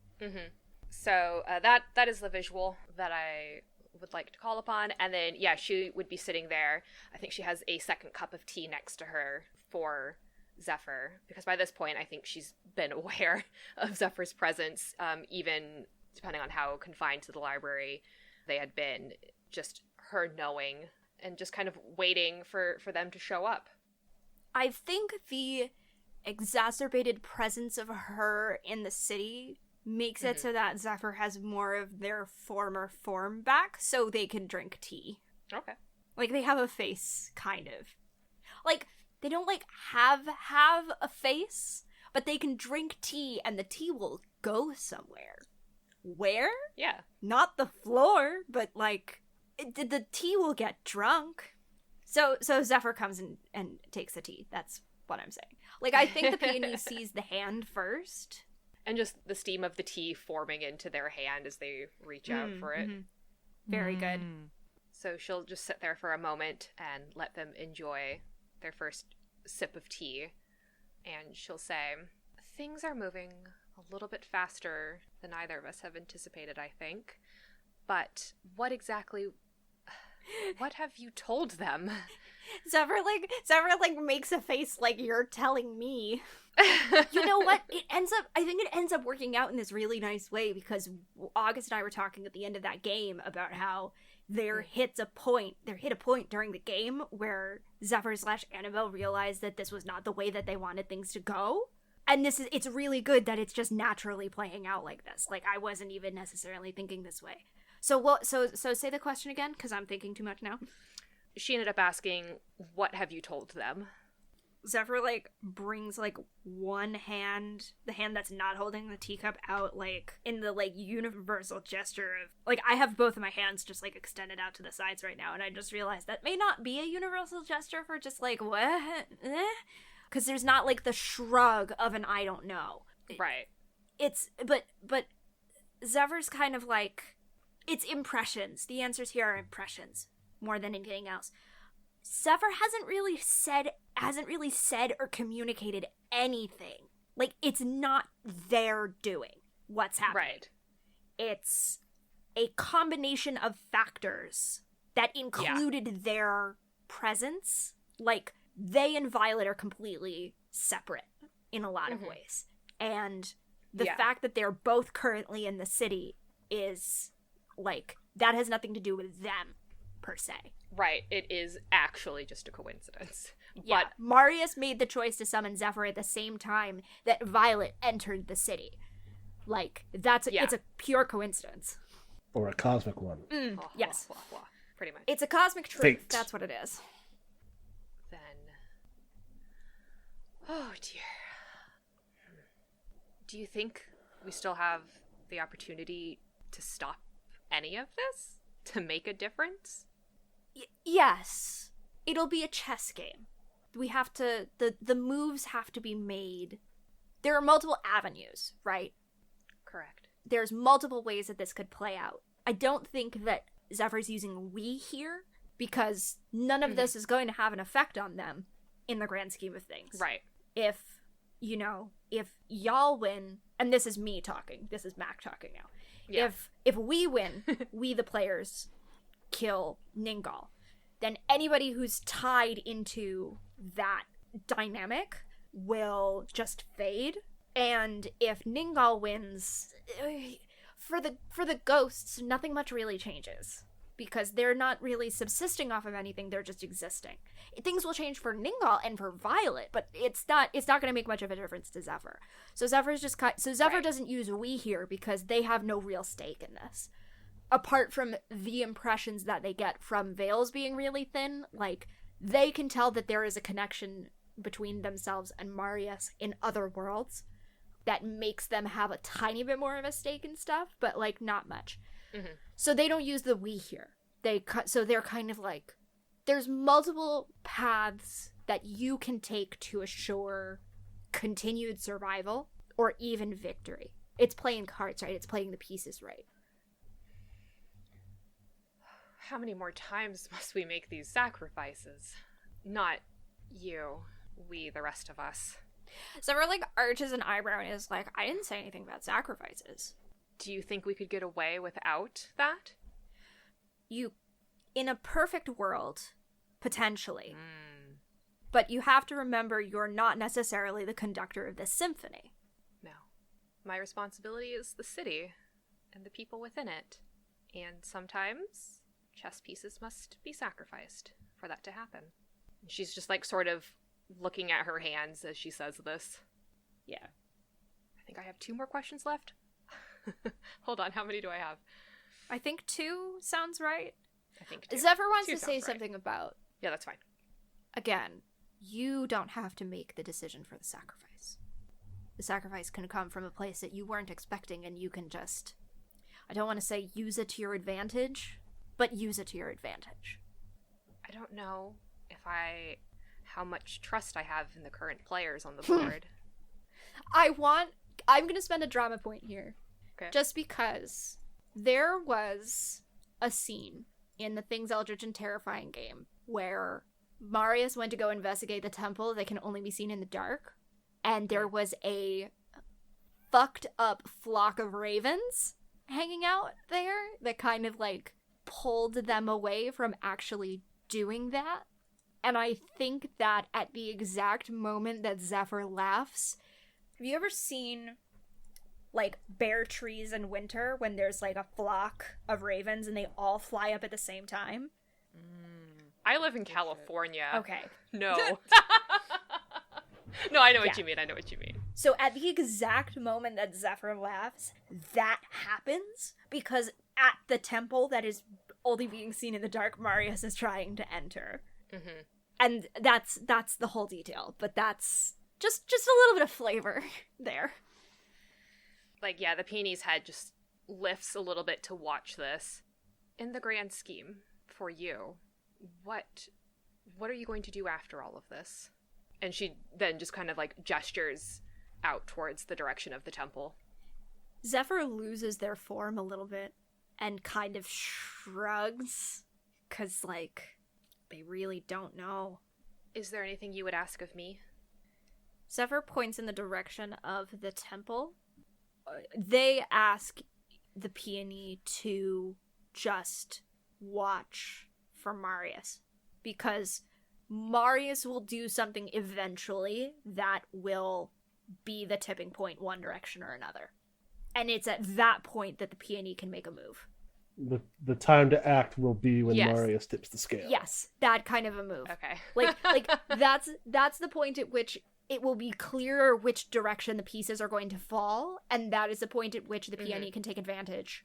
So that is the visual that I would like to call upon. And then she would be sitting there. I think she has a second cup of tea next to her for Zephyr, because by this point I think she's been aware of Zephyr's presence, even depending on how confined to the library they had been, just her knowing and just kind of waiting for them to show up. I think the exacerbated presence of her in the city makes it so that Zephyr has more of their former form back, so they can drink tea. Okay. Like, they have a face, kind of. Like, they don't, like, have a face, but they can drink tea, and the tea will go somewhere. Where? Yeah. Not the floor, but, like, the tea will get drunk. So Zephyr comes and takes the tea. That's what I'm saying. Like, I think the peony sees the hand first. And just the steam of the tea forming into their hand as they reach out for it. Very good. So she'll just sit there for a moment and let them enjoy their first sip of tea. And she'll say, things are moving a little bit faster than either of us have anticipated, I think. But what have you told them? Zephyr makes a face like you're telling me. You know what? I think it ends up working out in this really nice way, because August and I were talking at the end of that game about how there hit a point during the game where Zephyr/Annabelle realized that this was not the way that they wanted things to go. And it's really good that it's just naturally playing out like this. Like, I wasn't even necessarily thinking this way. So say the question again, because I'm thinking too much now. She ended up asking, what have you told them? Zephyr, brings, one hand, the hand that's not holding the teacup out, in the, universal gesture of, I have both of my hands just, extended out to the sides right now, and I just realized that may not be a universal gesture for just, what? Because there's not, the shrug of an I don't know. Right. But Zephyr's kind of, it's impressions. The answers here are impressions more than anything else. Zephyr hasn't really said or communicated anything. It's not their doing what's happening. Right. It's a combination of factors that included their presence. They and Violet are completely separate in a lot of ways. And the fact that they're both currently in the city is, that has nothing to do with them, per se. Right, it is actually just a coincidence. Yeah, but Marius made the choice to summon Zephyr at the same time that Violet entered the city. It's a pure coincidence. Or a cosmic one. Yes. Pretty much. It's a cosmic truth. Fate. That's what it is. Then... Oh, dear. Do you think we still have the opportunity to stop any of this? To make a difference? Yes. It'll be a chess game. We have to... The moves have to be made. There are multiple avenues, right? Correct. there's multiple ways that this could play out. I don't think that Zephyr's using we here, because none of this is going to have an effect on them in the grand scheme of things. Right. If y'all win, and this is me talking, this is Mac talking now. Yeah. If we win, we the players kill Ningal, then anybody who's tied into that dynamic will just fade. And if Ningal wins, for the ghosts, nothing much really changes, because they're not really subsisting off of anything, they're just existing. Things will change for Ningal and for Violet, but it's not going to make much of a difference to Zephyr. So Zephyr's just Zephyr doesn't use we here because they have no real stake in this. Apart from the impressions that they get from veils being really thin, like, they can tell that there is a connection between themselves and Marius in other worlds that makes them have a tiny bit more of a stake in stuff, but, like, not much. Mm-hmm. So they don't use the we here. So they're kind of like, there's multiple paths that you can take to assure continued survival or even victory. It's playing cards right. It's playing the pieces right. How many more times must we make these sacrifices? Not you, we, the rest of us. Zephyr, like, arches an eyebrow and is like, I didn't say anything about sacrifices. Do you think we could get away without that? In a perfect world, potentially. But you have to remember you're not necessarily the conductor of this symphony. No. My responsibility is the city and the people within it. And sometimes chess pieces must be sacrificed for that to happen. And she's just, like, sort of looking at her hands as she says this. Yeah. I think I have 2 more questions left. Hold on, how many do I have? I think 2 sounds right. I think 2. Zephyr wants 2 to say sounds right. something about... Yeah, that's fine. Again, you don't have to make the decision for the sacrifice. The sacrifice can come from a place that you weren't expecting, and you can just... I don't want to say use it to your advantage, but use it to your advantage. I don't know how much trust I have in the current players on the board. I'm going to spend a drama point here. Okay. Just because there was a scene in the Things Eldritch and Terrifying game where Marius went to go investigate the temple that can only be seen in the dark, and there was a fucked up flock of ravens hanging out there that kind of, like, pulled them away from actually doing that. And I think that at the exact moment that Zephyr laughs, have you ever seen, like, bare trees in winter when there's, like, a flock of ravens and they all fly up at the same time? I live in California. Okay. No. No, I know what you mean. I know what you mean. So at the exact moment that Zephyr laughs, that happens because at the temple that is only being seen in the dark, Marius is trying to enter. Mm-hmm. And that's the whole detail, but that's just a little bit of flavor there. Like, yeah, the peony's head just lifts a little bit to watch this. In the grand scheme, for you, what are you going to do after all of this? And she then just kind of, like, gestures out towards the direction of the temple. Zephyr loses their form a little bit and kind of shrugs, because, like, they really don't know. Is there anything you would ask of me? Zephyr points in the direction of the temple. They ask the peony to just watch for Marius, because Marius will do something eventually that will be the tipping point one direction or another. And it's at that point that the peony can make a move. The time to act will be when Yes. Marius tips the scale. Yes, that kind of a move. Okay. Like that's the point at which it will be clearer which direction the pieces are going to fall, and that is the point at which the peony can take advantage,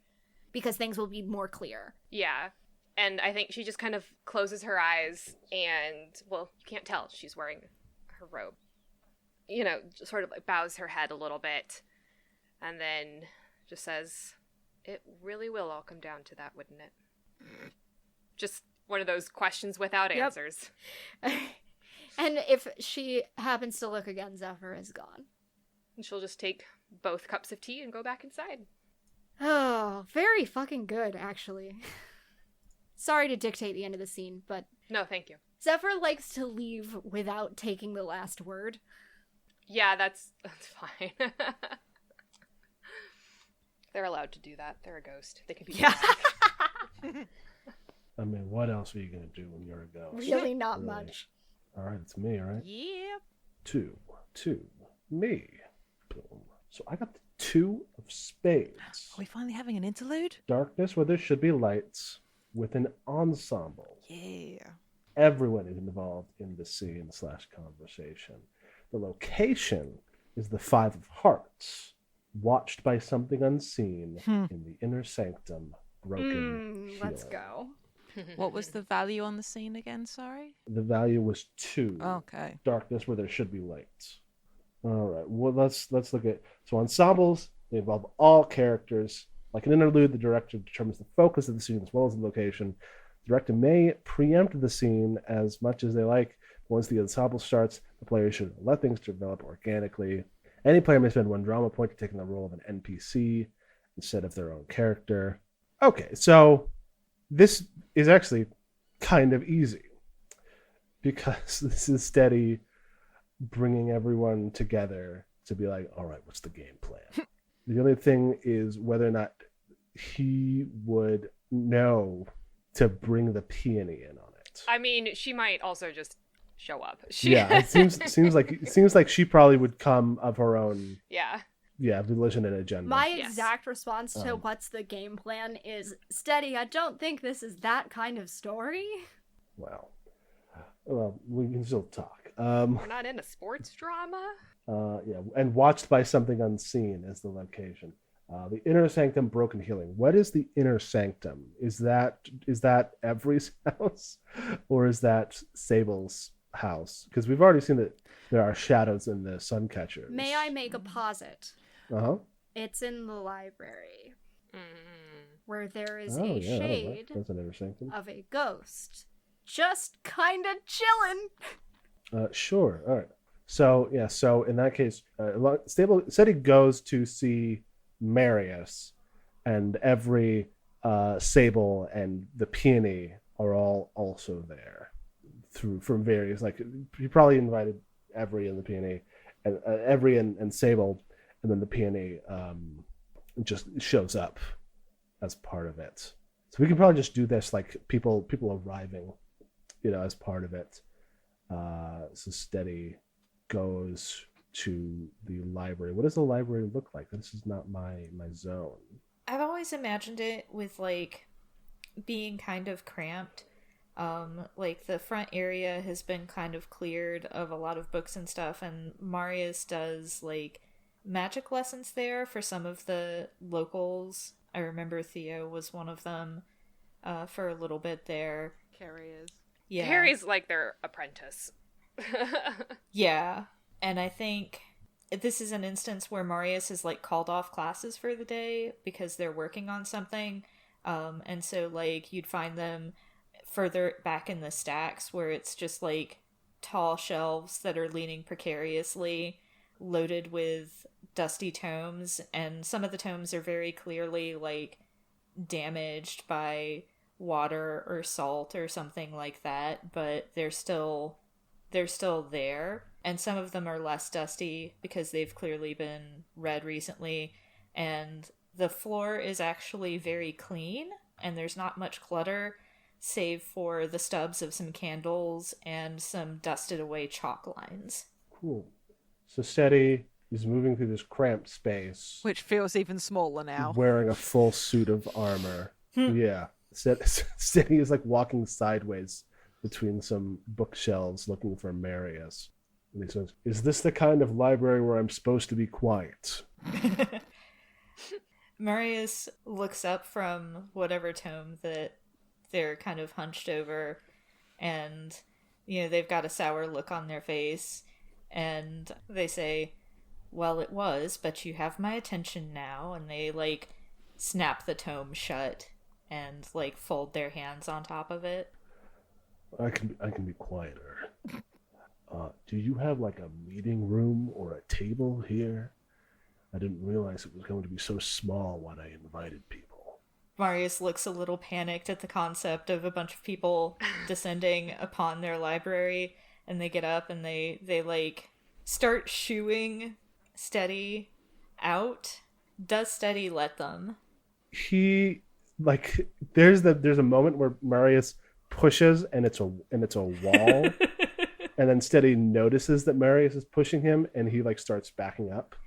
because things will be more clear. Yeah. And I think she just kind of closes her eyes and, well, you can't tell. She's wearing her robe. You know, just sort of like bows her head a little bit and then just says, it really will all come down to that, wouldn't it? Just one of those questions without answers. And if she happens to look again, Zephyr is gone. And she'll just take both cups of tea and go back inside. Oh, very fucking good, actually. Sorry to dictate the end of the scene, but No, thank you. Zephyr likes to leave without taking the last word. Yeah, that's fine. They're allowed to do that. They're a ghost. They can be dramatic. I mean, what else are you going to do when you're a ghost? Really not Really? much. All right, it's me, all right? Yep. Two, me. Boom. So I got the 2 of spades. Are we finally having an interlude? Darkness where there should be lights with an ensemble. Yeah. Everyone is involved in the scene/conversation. The location is the 5 of hearts, watched by something unseen in the inner sanctum, broken Let's healing. go. What was the value on the scene again? Sorry. The value was 2. Okay. Darkness where there should be lights. All right. Well, let's look at ensembles. They involve all characters. Like an interlude, the director determines the focus of the scene as well as the location. The director may preempt the scene as much as they like. Once the ensemble starts, the player should let things develop organically. Any player may spend 1 drama point to taking the role of an NPC instead of their own character. Okay, so this is actually kind of easy because this is Steady bringing everyone together to be like, all right, what's the game plan? The only thing is whether or not he would know to bring the peony in on it. I mean, she might also just show up. Yeah, it seems like she probably would come of her own. Yeah. Volition and agenda. My Yes. exact response to what's the game plan is, Steady, I don't think this is that kind of story. Well, we can still talk. We're not in a sports drama. Yeah, and watched by something unseen is the location. The inner sanctum, broken healing. What is the inner sanctum? Is that Every's house, or is that Sable's house? Because we've already seen that there are shadows in the sun catchers. May I make a posit? Uh-huh. It's in the library, where there is Oh, a yeah, shade that's an inner sanctum. of a ghost. Just kinda chillin'. Sure. All right. So yeah. So in that case, Stable said he goes to see Marius, and every Sable and the peony are all also there from various, like he probably invited Every and the peony, and Every and Sable, and then the peony just shows up as part of it. So we can probably just do this like people arriving, as part of it. So Steady goes to the library. What does the library look like? This is not my zone. I've always imagined it with like being kind of cramped. Like the front area has been kind of cleared of a lot of books and stuff, and Marius does like magic lessons there for some of the locals. I remember Theo was one of them for a little bit there. Carrie is. Yeah. Harry's like their apprentice. Yeah. And I think this is an instance where Marius has like called off classes for the day because they're working on something. And so like you'd find them further back in the stacks where it's just like tall shelves that are leaning precariously, loaded with dusty tomes, and some of the tomes are very clearly like damaged by water or salt or something like that, but they're still there. And some of them are less dusty because they've clearly been read recently, and the floor is actually very clean and there's not much clutter save for the stubs of some candles and some dusted away chalk lines. Cool. So Steady is moving through this cramped space, Which feels even smaller now. wearing a full suit of armor. Yeah. Steady is like walking sideways between some bookshelves looking for Marius. And he says, "Is this the kind of library where I'm supposed to be quiet?" Marius looks up from whatever tome that they're kind of hunched over, and they've got a sour look on their face, and they say, "Well, it was, but you have my attention now," and they like snap the tome shut and like fold their hands on top of it. I can be quieter. Do you have like a meeting room or a table here? I didn't realize it was going to be so small when I invited people. Marius looks a little panicked at the concept of a bunch of people descending upon their library, and they get up and they like start shooing Steady out. Does Steady let them? He like there's a moment where Marius pushes and it's a wall. And then Steady notices that Marius is pushing him, and he like starts backing up.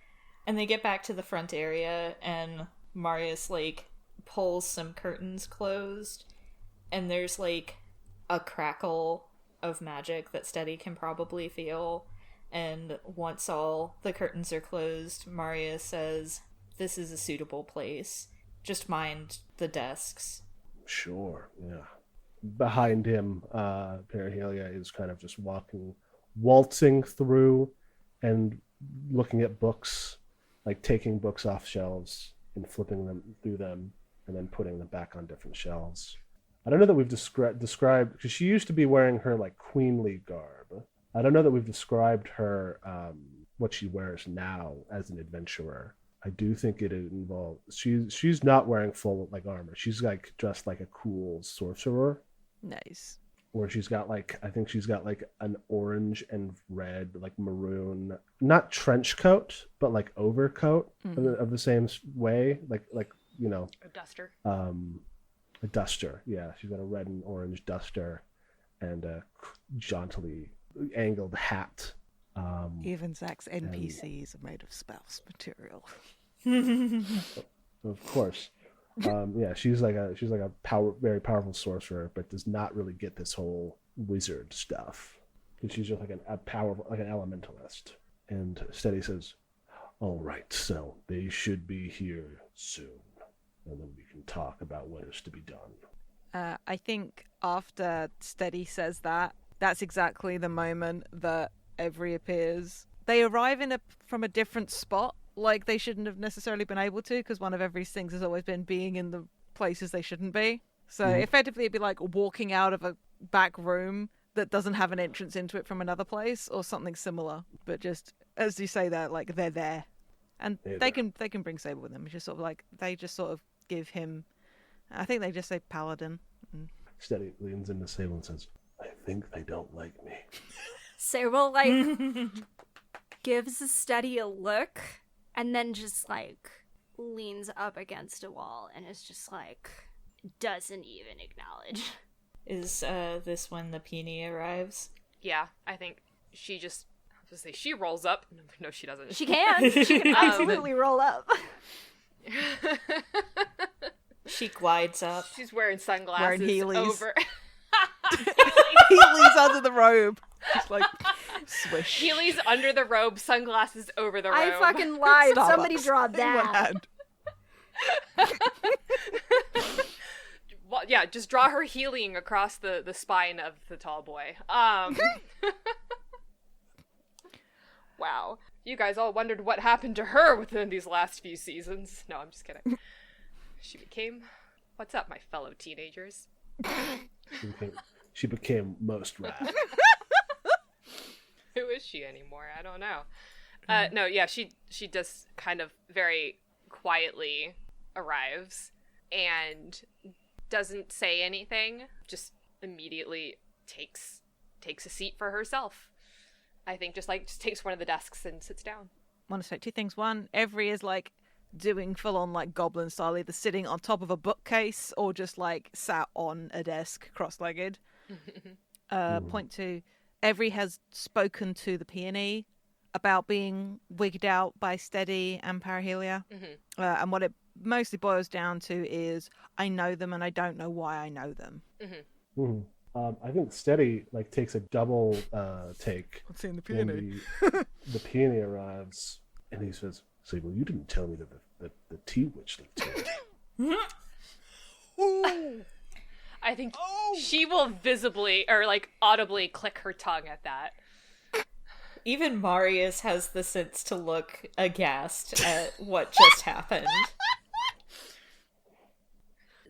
And they get back to the front area, and Marius like pulls some curtains closed, and there's like a crackle of magic that Steady can probably feel. And once all the curtains are closed, Marius says, "This is a suitable place. Just mind the desks." Sure, yeah. Behind him, Perihelia is kind of just waltzing through and looking at books, like taking books off shelves and flipping them through them and then putting them back on different shelves. I don't know that we've described, because she used to be wearing her like queenly garb. I don't know that we've described her, what she wears now as an adventurer. I do think it involves, she's not wearing full like armor. She's like dressed like a cool sorcerer. Nice. Where she's got like, I think she's got like an orange and red, like maroon, not trench coat, but like overcoat of the same way, like you know, A duster. a duster. Yeah, she's got a red and orange duster and a jauntily angled hat. Even Zach's NPCs are made of spouse material. Of course. Yeah, she's like a very powerful sorcerer, but does not really get this whole wizard stuff. She's just like an elementalist. And Steady says, "All right, so they should be here soon, and then we can talk about what is to be done." I think after Steady says that, that's exactly the moment that Every appears. They arrive from a different spot. Like, they shouldn't have necessarily been able to, because one of Every's things has always been being in the places they shouldn't be. So effectively it'd be like walking out of a back room that doesn't have an entrance into it from another place, or something similar. But just, as you say that, like, they're there. And they can bring Sable with them. It's just sort of like, they just sort of give him, I think they just say paladin. Steady leans into Sable and says, "I think they don't like me." Sable, like, gives Steady a look, and then just, like, leans up against a wall, and is just, like, doesn't even acknowledge. Is this when the peony arrives? Yeah, I think she just, I was gonna say, she rolls up. No, she doesn't. She can. She can absolutely roll up. She glides up. She's wearing sunglasses Wearing Heelys. over. Heelys under the robe. Just like, swish. Heelys under the robe, sunglasses over the robe. I fucking lied. Starbucks Somebody draw in one that. hand. Well, yeah, just draw her healing across the spine of the tall boy. Wow. You guys all wondered what happened to her within these last few seasons. No, I'm just kidding. She became... What's up, my fellow teenagers? She became most wrath. Who is she anymore? I don't know. No, yeah, she just kind of very quietly arrives and doesn't say anything, just immediately takes a seat for herself. I think just takes one of the desks and sits down. I want to say two things. One, Every is like doing full on like goblin style, either sitting on top of a bookcase or just like sat on a desk cross-legged. Point two, Every has spoken to the peony about being wigged out by Steady and Parahelia. And what it mostly boils down to is, I know them and I don't know why I know them. I think Steady like takes a double take. What's in the when peony? the peony arrives, and he says, "Sable, you didn't tell me that the tea witch lived here." I think she will visibly or like audibly click her tongue at that. Even Marius has the sense to look aghast at what just happened.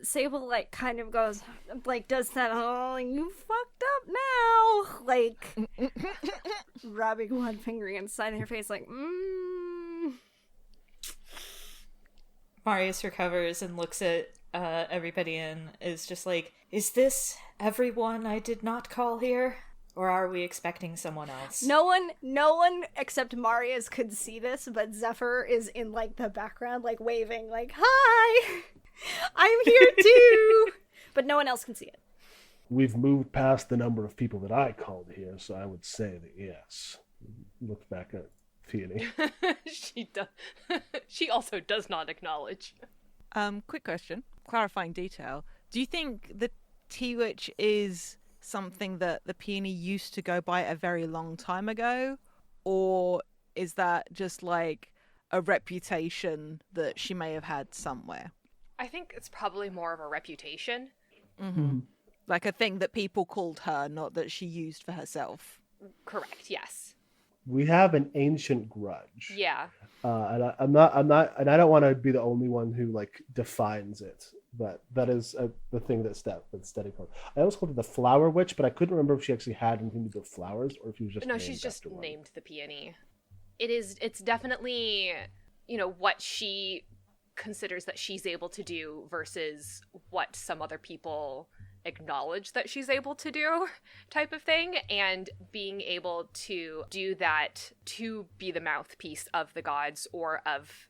Sable, like, kind of goes, like, does that, oh, you fucked up now. Like, rubbing one finger inside her face, like, Marius recovers and looks at everybody and is just like, is this everyone I did not call here? Or are we expecting someone else? No one except Marius could see this, but Zephyr is in, like, the background, like, waving, like, hi! I'm here too! But no one else can see it. We've moved past the number of people that I called here, so I would say that yes. Look back at Peony. She does. She also does not acknowledge. Quick question, clarifying detail. Do you think the T-Witch is something that the Peony used to go by a very long time ago? Or is that just like a reputation that she may have had somewhere? I think it's probably more of a reputation. Mm-hmm. Like a thing that people called her, not that she used for herself. Correct, yes. We have an ancient grudge. Yeah. I'm not, and I don't want to be the only one who like defines it, but that is the thing that's Steady called. I always called it the Flower Witch, but I couldn't remember if she actually had anything to do with flowers or if she was just No, she's just named the Peony. It's definitely, what she considers that she's able to do versus what some other people acknowledge that she's able to do type of thing, and being able to do that to be the mouthpiece of the gods or of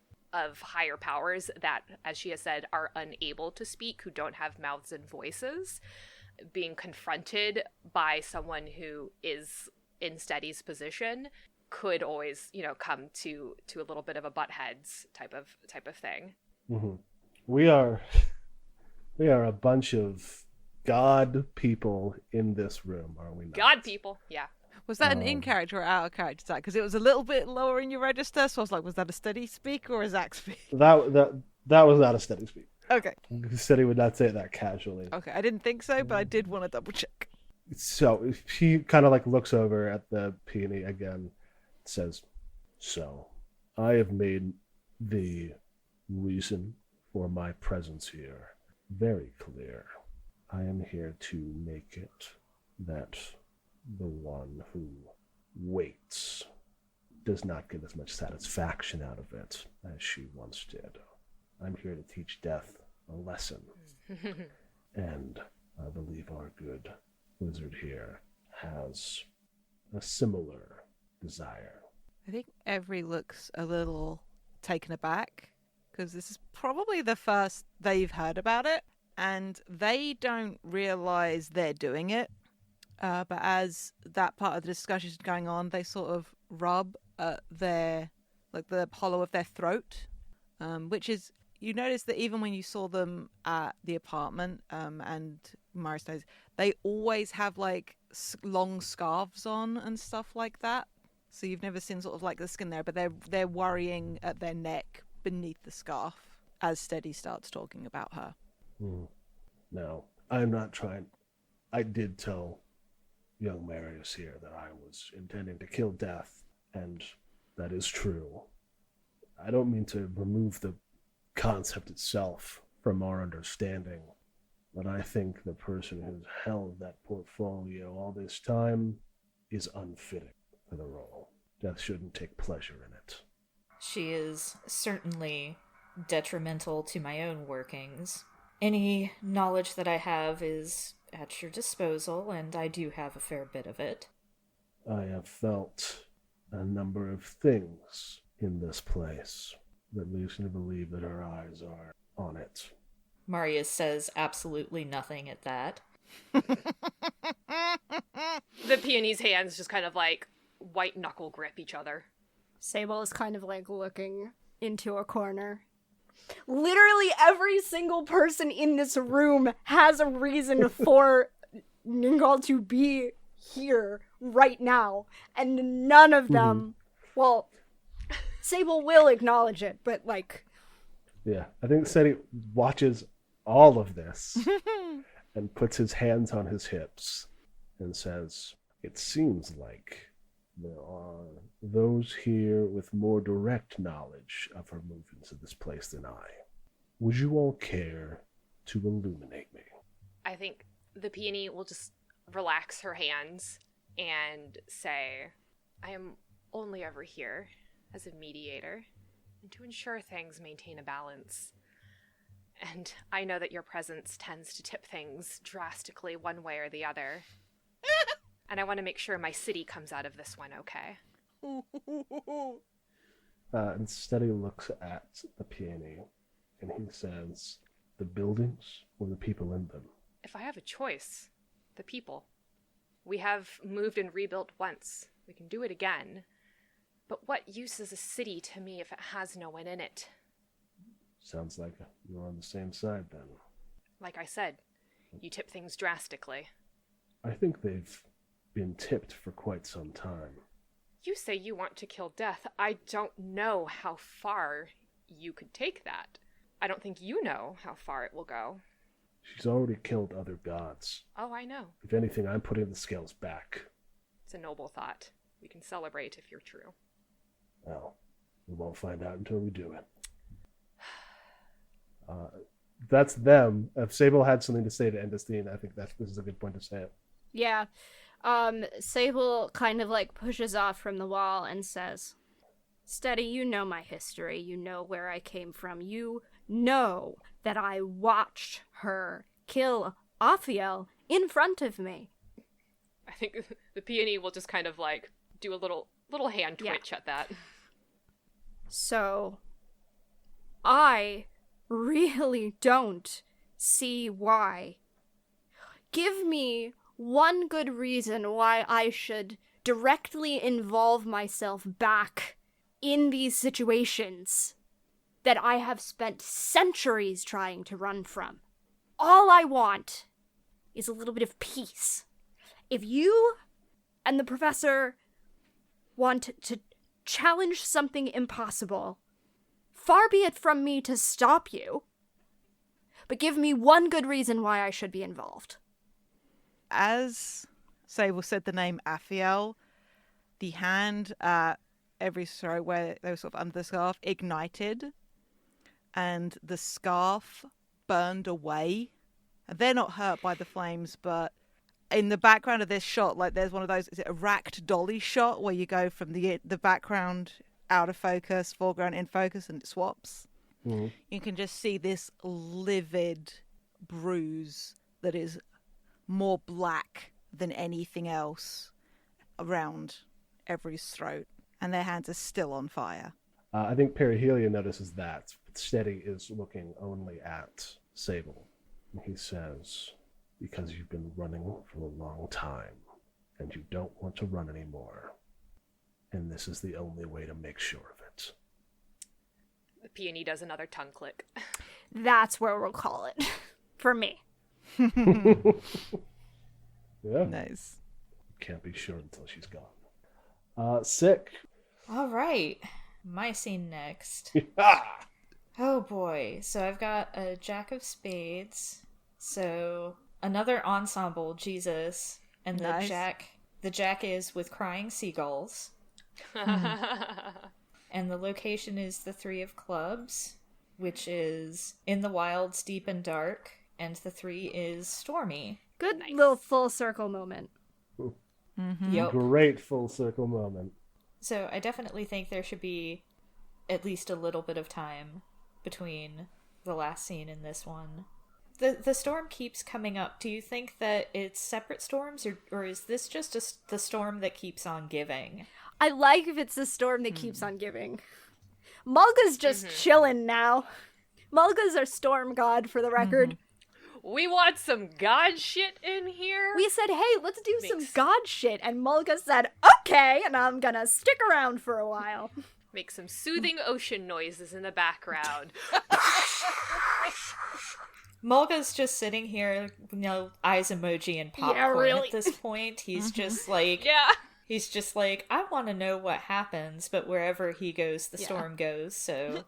higher powers that, as she has said, are unable to speak, who don't have mouths and voices, being confronted by someone who is in Steady's position could always, come to a little bit of a butt heads type of thing. Mm-hmm. We are a bunch of God people in this room, are we not? God people, yeah. Was that an in-character or out-of-character Zach? Because it was a little bit lower in your register, so I was like, was that a Steady speak or a Zach speak? That was not a Steady speak. Okay. Steady would not say that casually. Okay, I didn't think so, but I did want to double-check. So he kind of like looks over at the Peony again, says, so I have made the reason for my presence here very clear. I am here to make it that the one who waits does not get as much satisfaction out of it as she once did. I'm here to teach death a lesson. And I believe our good wizard here has a similar desire. I think Every looks a little taken aback, because this is probably the first they've heard about it, and they don't realize they're doing it. But as that part of the discussion is going on, they sort of rub the hollow of their throat, which is, you notice that even when you saw them at the apartment, and Marius knows, they always have like long scarves on and stuff like that. So you've never seen sort of like the skin there, but they're worrying at their neck beneath the scarf as Steady starts talking about her. No, I'm not trying. I did tell young Marius here that I was intending to kill Death, and that is true. I don't mean to remove the concept itself from our understanding, but I think the person who's held that portfolio all this time is unfitting for the role. Death shouldn't take pleasure in it. She is certainly detrimental to my own workings. Any knowledge that I have is at your disposal, and I do have a fair bit of it. I have felt a number of things in this place that leads me to believe that her eyes are on it. Marius says absolutely nothing at that. The Peony's hands just kind of like white knuckle grip each other. Sable is kind of like looking into a corner. Literally every single person in this room has a reason for Ningal to be here right now, and none of them, well, Sable will acknowledge it, but like... Yeah, I think Seti watches all of this and puts his hands on his hips and says, it seems like there are those here with more direct knowledge of her movements in this place than I. Would you all care to illuminate me? I think the Peony will just relax her hands and say, I am only ever here as a mediator and to ensure things maintain a balance. And I know that your presence tends to tip things drastically one way or the other. And I want to make sure my city comes out of this one okay. And Steady looks at the peony, and he says, the buildings or the people in them? If I have a choice, the people. We have moved and rebuilt once. We can do it again. But what use is a city to me if it has no one in it? Sounds like you're on the same side then. Like I said, you tip things drastically. I think they've been tipped for quite some time. You say you want to kill death. I don't know how far you could take that. I don't think you know how far it will go. She's already killed other gods. Oh, I know. If anything, I'm putting the scales back. It's a noble thought. We can celebrate if you're true. Well, we won't find out until we do it. That's them. If Sable had something to say to end this scene, I think this is a good point to say it. Yeah. Sable kind of like pushes off from the wall and says, Steady, you know my history. You know where I came from. You know that I watched her kill Aphiel in front of me. I think the peony will just kind of like do a little hand twitch at that. So, I really don't see why. Give me one good reason why I should directly involve myself back in these situations that I have spent centuries trying to run from. All I want is a little bit of peace. If you and the professor want to challenge something impossible, far be it from me to stop you, but give me one good reason why I should be involved. As Sable said the name Aphiel, the hand at every throat where they were sort of under the scarf ignited, and the scarf burned away. And they're not hurt by the flames, but in the background of this shot, like there's one of those, is it a racked dolly shot where you go from the background out of focus, foreground in focus, and it swaps? Mm-hmm. You can just see this livid bruise that is more black than anything else around everybody's throat, and their hands are still on fire. I think Perihelia notices that. Steady is looking only at Sable. He says, because you've been running for a long time, and you don't want to run anymore. And this is the only way to make sure of it. The peony does another tongue click. That's where we'll call it. For me. Yeah. Nice. Can't be sure until she's gone. Sick. All right. My scene next. Ah! Oh boy. So I've got a Jack of Spades. So another ensemble, Jesus. And Nice. the Jack is with crying seagulls. And the location is the Three of Clubs, which is in the wilds, deep and dark. And the 3 is stormy. Good Nice. little full circle moment. Yup. Great full circle moment. So I definitely think there should be at least a little bit of time between the last scene and this one. The storm keeps coming up. Do you think that it's separate storms, or is this just the storm that keeps on giving? I like if it's the storm that keeps on giving. Mulga's just chilling now. Mulga's our storm god, for the record. We want some god shit in here? We said, hey, let's do some Makes- god shit. And Mulga said, okay, and I'm gonna stick around for a while. Make some soothing ocean noises in the background. Mulga's just sitting here, eyes emoji and popcorn really. at this point. He's just like, Yeah. he's just like, I want to know what happens, but wherever he goes, the storm goes, so.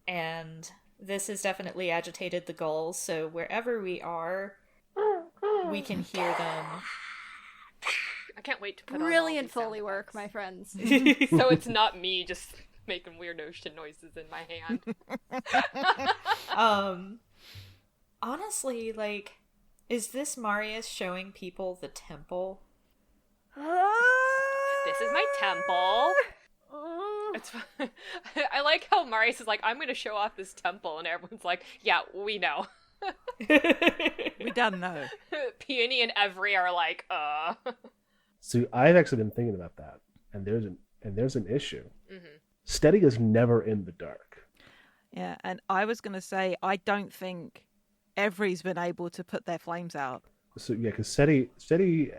And this has definitely agitated the gulls, so wherever we are, we can hear them. I can't wait to put on all Brilliant these sound Foley work, effects. my friends. So it's not me just making weird ocean noises in my hand. Honestly, like, is this Marius showing people the temple? This is my temple. It's I like how Marius is like, I'm going to show off this temple, and everyone's like, yeah, we know. We don't know. Peony and Every are like, So I've actually been thinking about that, and there's an issue. Mm-hmm. Steady is never in the dark. Yeah, and I was going to say, I don't think Every's been able to put their flames out. So yeah, because Steady,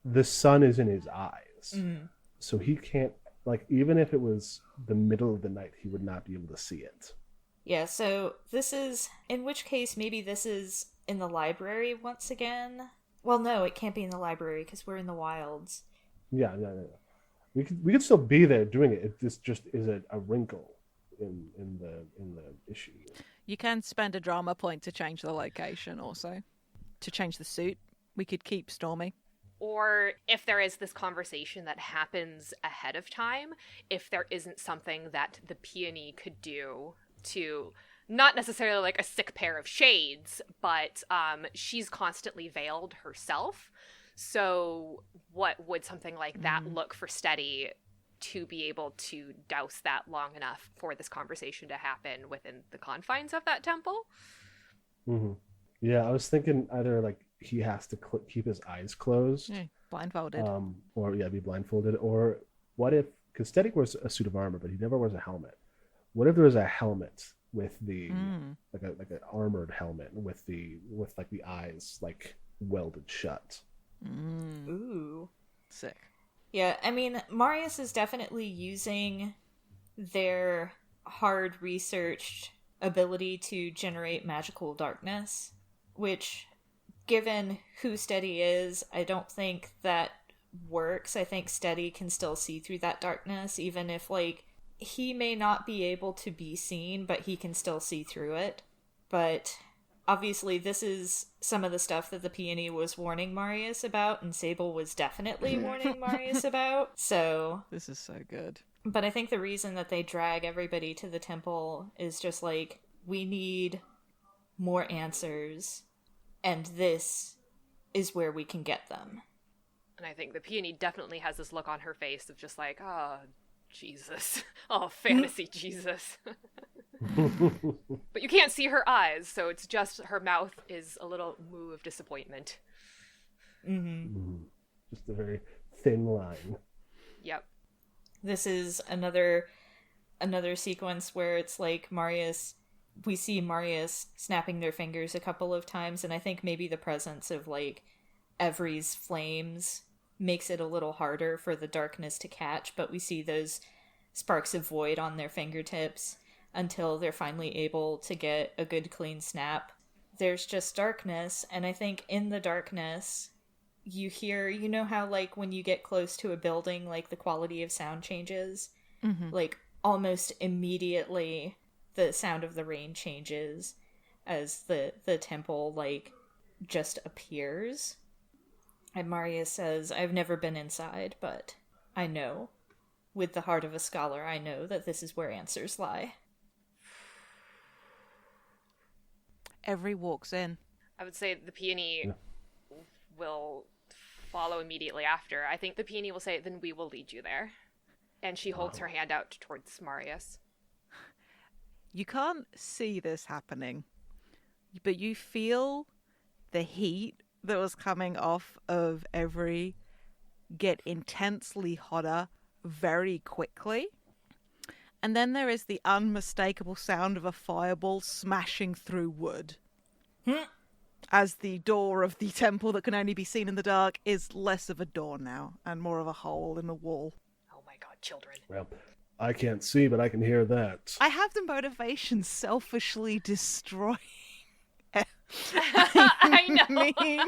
the sun is in his eyes, Mhm. so he can't. Like, even if it was the middle of the night, he would not be able to see it. Yeah, so this is, in which case maybe this is in the library once again. Well, no, it can't be in the library because we're in the wilds. Yeah. We could still be there doing it. This just is a wrinkle in the issue. You can spend a drama point to change the location also. To change the suit. We could keep Stormy. Or if there is this conversation that happens ahead of time, if there isn't something that the peony could do to, not necessarily like a sick pair of shades, but she's constantly veiled herself. So what would something like that look for Steady to be able to douse that long enough for this conversation to happen within the confines of that temple? Mm-hmm. Yeah, I was thinking either like he has to keep his eyes closed, Yeah, blindfolded. or be blindfolded, or what if, because Steady wears a suit of armor, but he never wears a helmet. What if there was a helmet with the like an armored helmet with the eyes like welded shut? Ooh. Sick. Yeah, I mean, Marius is definitely using their hard researched ability to generate magical darkness, which, given who Steady is, I don't think that works. I think Steady can still see through that darkness, even if, like, he may not be able to be seen, but he can still see through it. But obviously, this is some of the stuff that the peony was warning Marius about, and Sable was definitely warning Marius about. So This is so good. but I think the reason that they drag everybody to the temple is just like, we need more answers, and this is where we can get them. And I think the peony definitely has this look on her face of just like, oh, Jesus. Oh, fantasy Jesus. But you can't see her eyes, so it's just her mouth is a little moo of disappointment. Just a very thin line. Yep. This is another sequence where it's like we see Marius snapping their fingers a couple of times, and I think maybe the presence of like Every's flames makes it a little harder for the darkness to catch, but we see those sparks of void on their fingertips until they're finally able to get a good clean snap. There's just darkness, and I think in the darkness you hear, you know how like when you get close to a building, like the quality of sound changes? Like almost immediately the sound of the rain changes as the temple like just appears. And Marius says, I've never been inside, but I know. With the heart of a scholar, I know that this is where answers lie. Every walks in. I would say the peony will follow immediately after. I think the peony will say, then we will lead you there. And she holds her hand out towards Marius. You can't see this happening, but you feel the heat that was coming off of Every get intensely hotter very quickly. And then there is the unmistakable sound of a fireball smashing through wood. As the door of the temple that can only be seen in the dark is less of a door now and more of a hole in the wall. Oh my god, children. Well, I can't see, but I can hear that. I have the motivation selfishly destroying. I know. mean,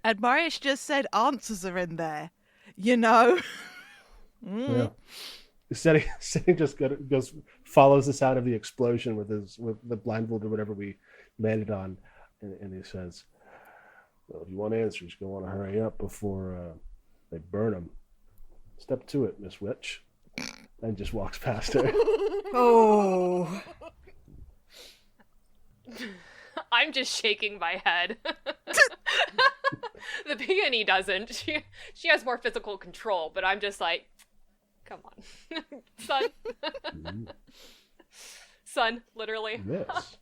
and Marius just said answers are in there, you know. Yeah. Steady just goes follows the sound of the explosion with the blindfold or whatever we landed on, and he says, "Well, if you want answers, you're gonna want to hurry up before they burn them. Step to it, Miss Witch," and just walks past her. Oh. I'm just shaking my head. The peony doesn't. She has more physical control, but I'm just like, Come on. Son. Son, literally. Yes.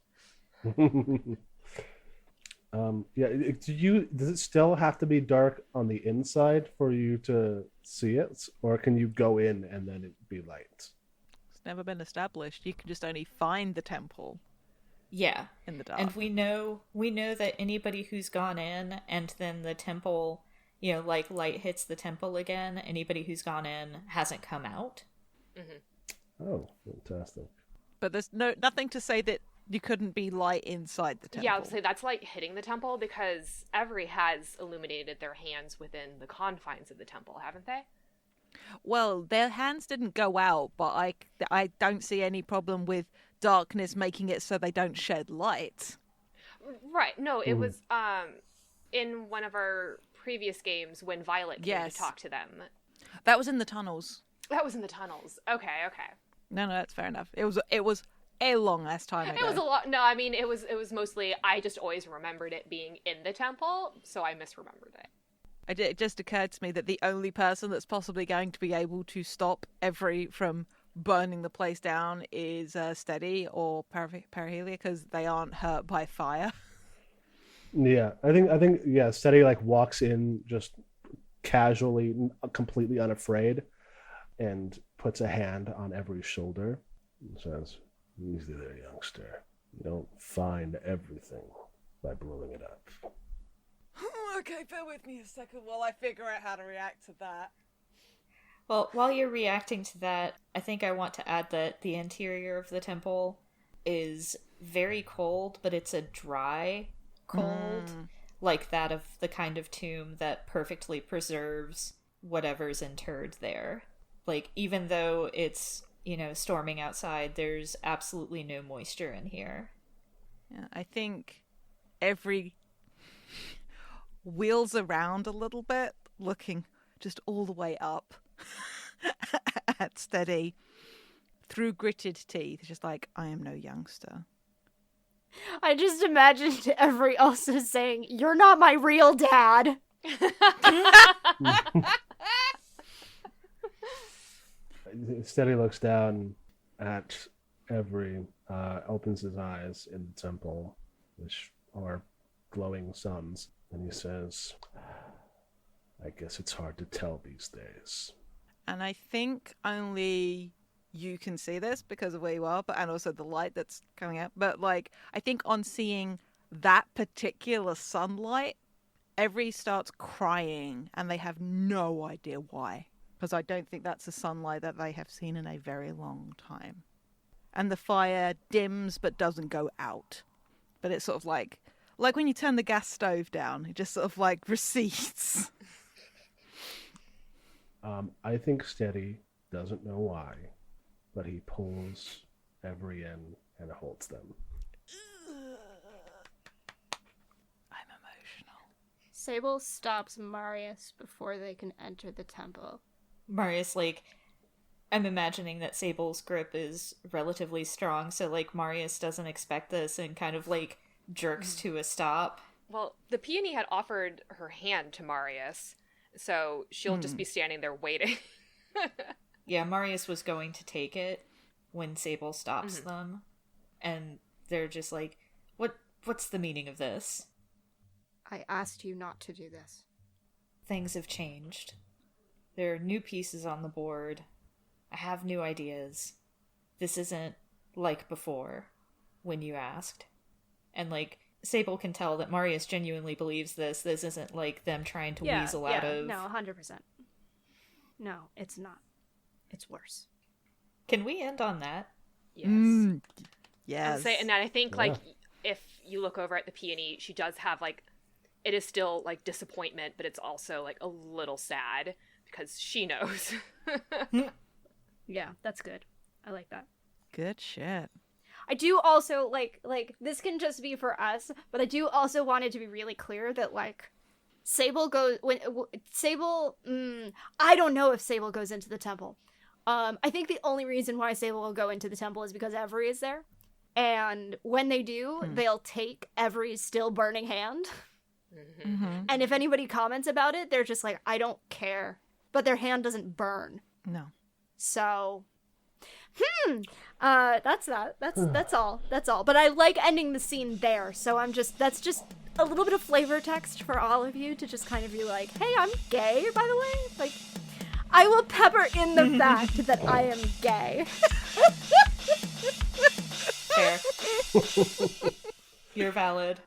Yeah. Does it still have to be dark on the inside for you to see it, or can you go in and then it be light? It's never been established. You can just only find the temple Yeah. in the dark. And we know that anybody who's gone in and then the temple, like light hits the temple again, anybody who's gone in hasn't come out. Oh, fantastic. But there's nothing to say that you couldn't be light inside the temple. Yeah, I would say that's like hitting the temple, because Every has illuminated their hands within the confines of the temple, haven't they? Well, their hands didn't go out, but I don't see any problem with darkness making it so they don't shed light. Right. No, it was in one of our previous games when Violet came to talk to them. That was in the tunnels. That was in the tunnels. Okay. No, that's fair enough. It was a long ass time ago. It was a lot. No, I mean, it was mostly, I just always remembered it being in the temple, so I misremembered it. It just occurred to me that the only person that's possibly going to be able to stop Every from burning the place down is Steady or Perihelia, because they aren't hurt by fire. Yeah, I think yeah, Steady like walks in just casually, completely unafraid, and puts a hand on Every's shoulder and says, "Easy there, youngster. You don't find everything by blowing it up." Okay, bear with me a second while I figure out how to react to that. Well, while you're reacting to that, I think I want to add that the interior of the temple is very cold, but it's a dry cold, like that of the kind of tomb that perfectly preserves whatever's interred there. Like, even though it's, storming outside, there's absolutely no moisture in here. Yeah, I think Every wheels around a little bit, looking just all the way up at Steady through gritted teeth, just like, I am no youngster. I just imagined Every also saying, "You're not my real dad." Steady looks down at Every, opens his eyes in the temple, which are glowing suns, and he says, "I guess it's hard to tell these days." And I think only you can see this because of where you are, and also the light that's coming out. But I think on seeing that particular sunlight, Every starts crying, and they have no idea why. Because I don't think that's a sunlight that they have seen in a very long time. And the fire dims but doesn't go out. But it's sort of like when you turn the gas stove down, it just sort of recedes. I think Steady doesn't know why, but he pulls Every in and holds them. I'm emotional. Sable stops Marius before they can enter the temple. Marius, I'm imagining that Sable's grip is relatively strong, so, Marius doesn't expect this and kind of, jerks to a stop. Well, the peony had offered her hand to Marius, so she'll just be standing there waiting. Yeah, Marius was going to take it when Sable stops them, and they're just like, what's the meaning of this? I asked you not to do this. Things have changed. There are new pieces on the board. I have new ideas. This isn't like before, when you asked. And, Sable can tell that Marius genuinely believes this. This isn't them trying to weasel out of... No, 100%. No, it's not. It's worse. Can we end on that? Yes. Yes. And I think, if you look over at the peony, she does have, it is still, disappointment, but it's also, a little sad, because she knows. Yeah, that's good. I like that. Good shit. I do also, this can just be for us, but I do also want it to be really clear that, Sable goes... Sable... I don't know if Sable goes into the temple. I think the only reason why Sable will go into the temple is because Every is there. And when they do, they'll take Every's still burning hand. Mm-hmm. And if anybody comments about it, they're just like, I don't care. But their hand doesn't burn. No. So, that's that. That's all. That's all. But I like ending the scene there. So that's just a little bit of flavor text for all of you to just kind of be like, hey, I'm gay, by the way. Like, I will pepper in the fact that I am gay. Fair. You're valid.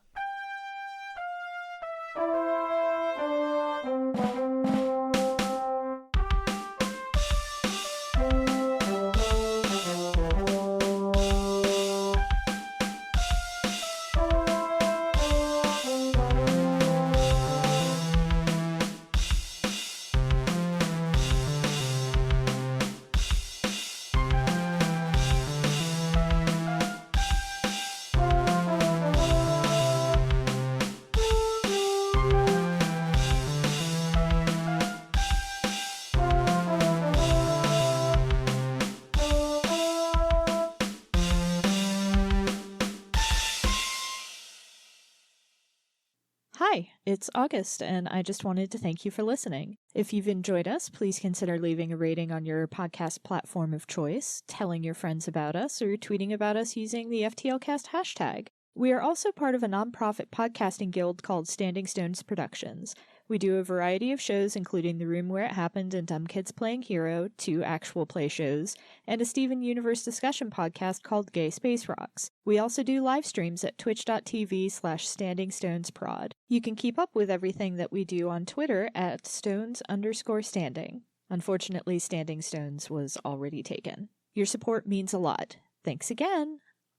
Hi, it's August, and I just wanted to thank you for listening. If you've enjoyed us, please consider leaving a rating on your podcast platform of choice, telling your friends about us, or tweeting about us using the FTLcast hashtag. We are also part of a nonprofit podcasting guild called Standing Stones Productions. We do a variety of shows, including The Room Where It Happened and Dumb Kids Playing Hero, 2 actual play shows, and a Steven Universe discussion podcast called Gay Space Rocks. We also do live streams at twitch.tv/StandingStonesProd. You can keep up with everything that we do on Twitter at Stones_standing. Unfortunately, Standing Stones was already taken. Your support means a lot. Thanks again!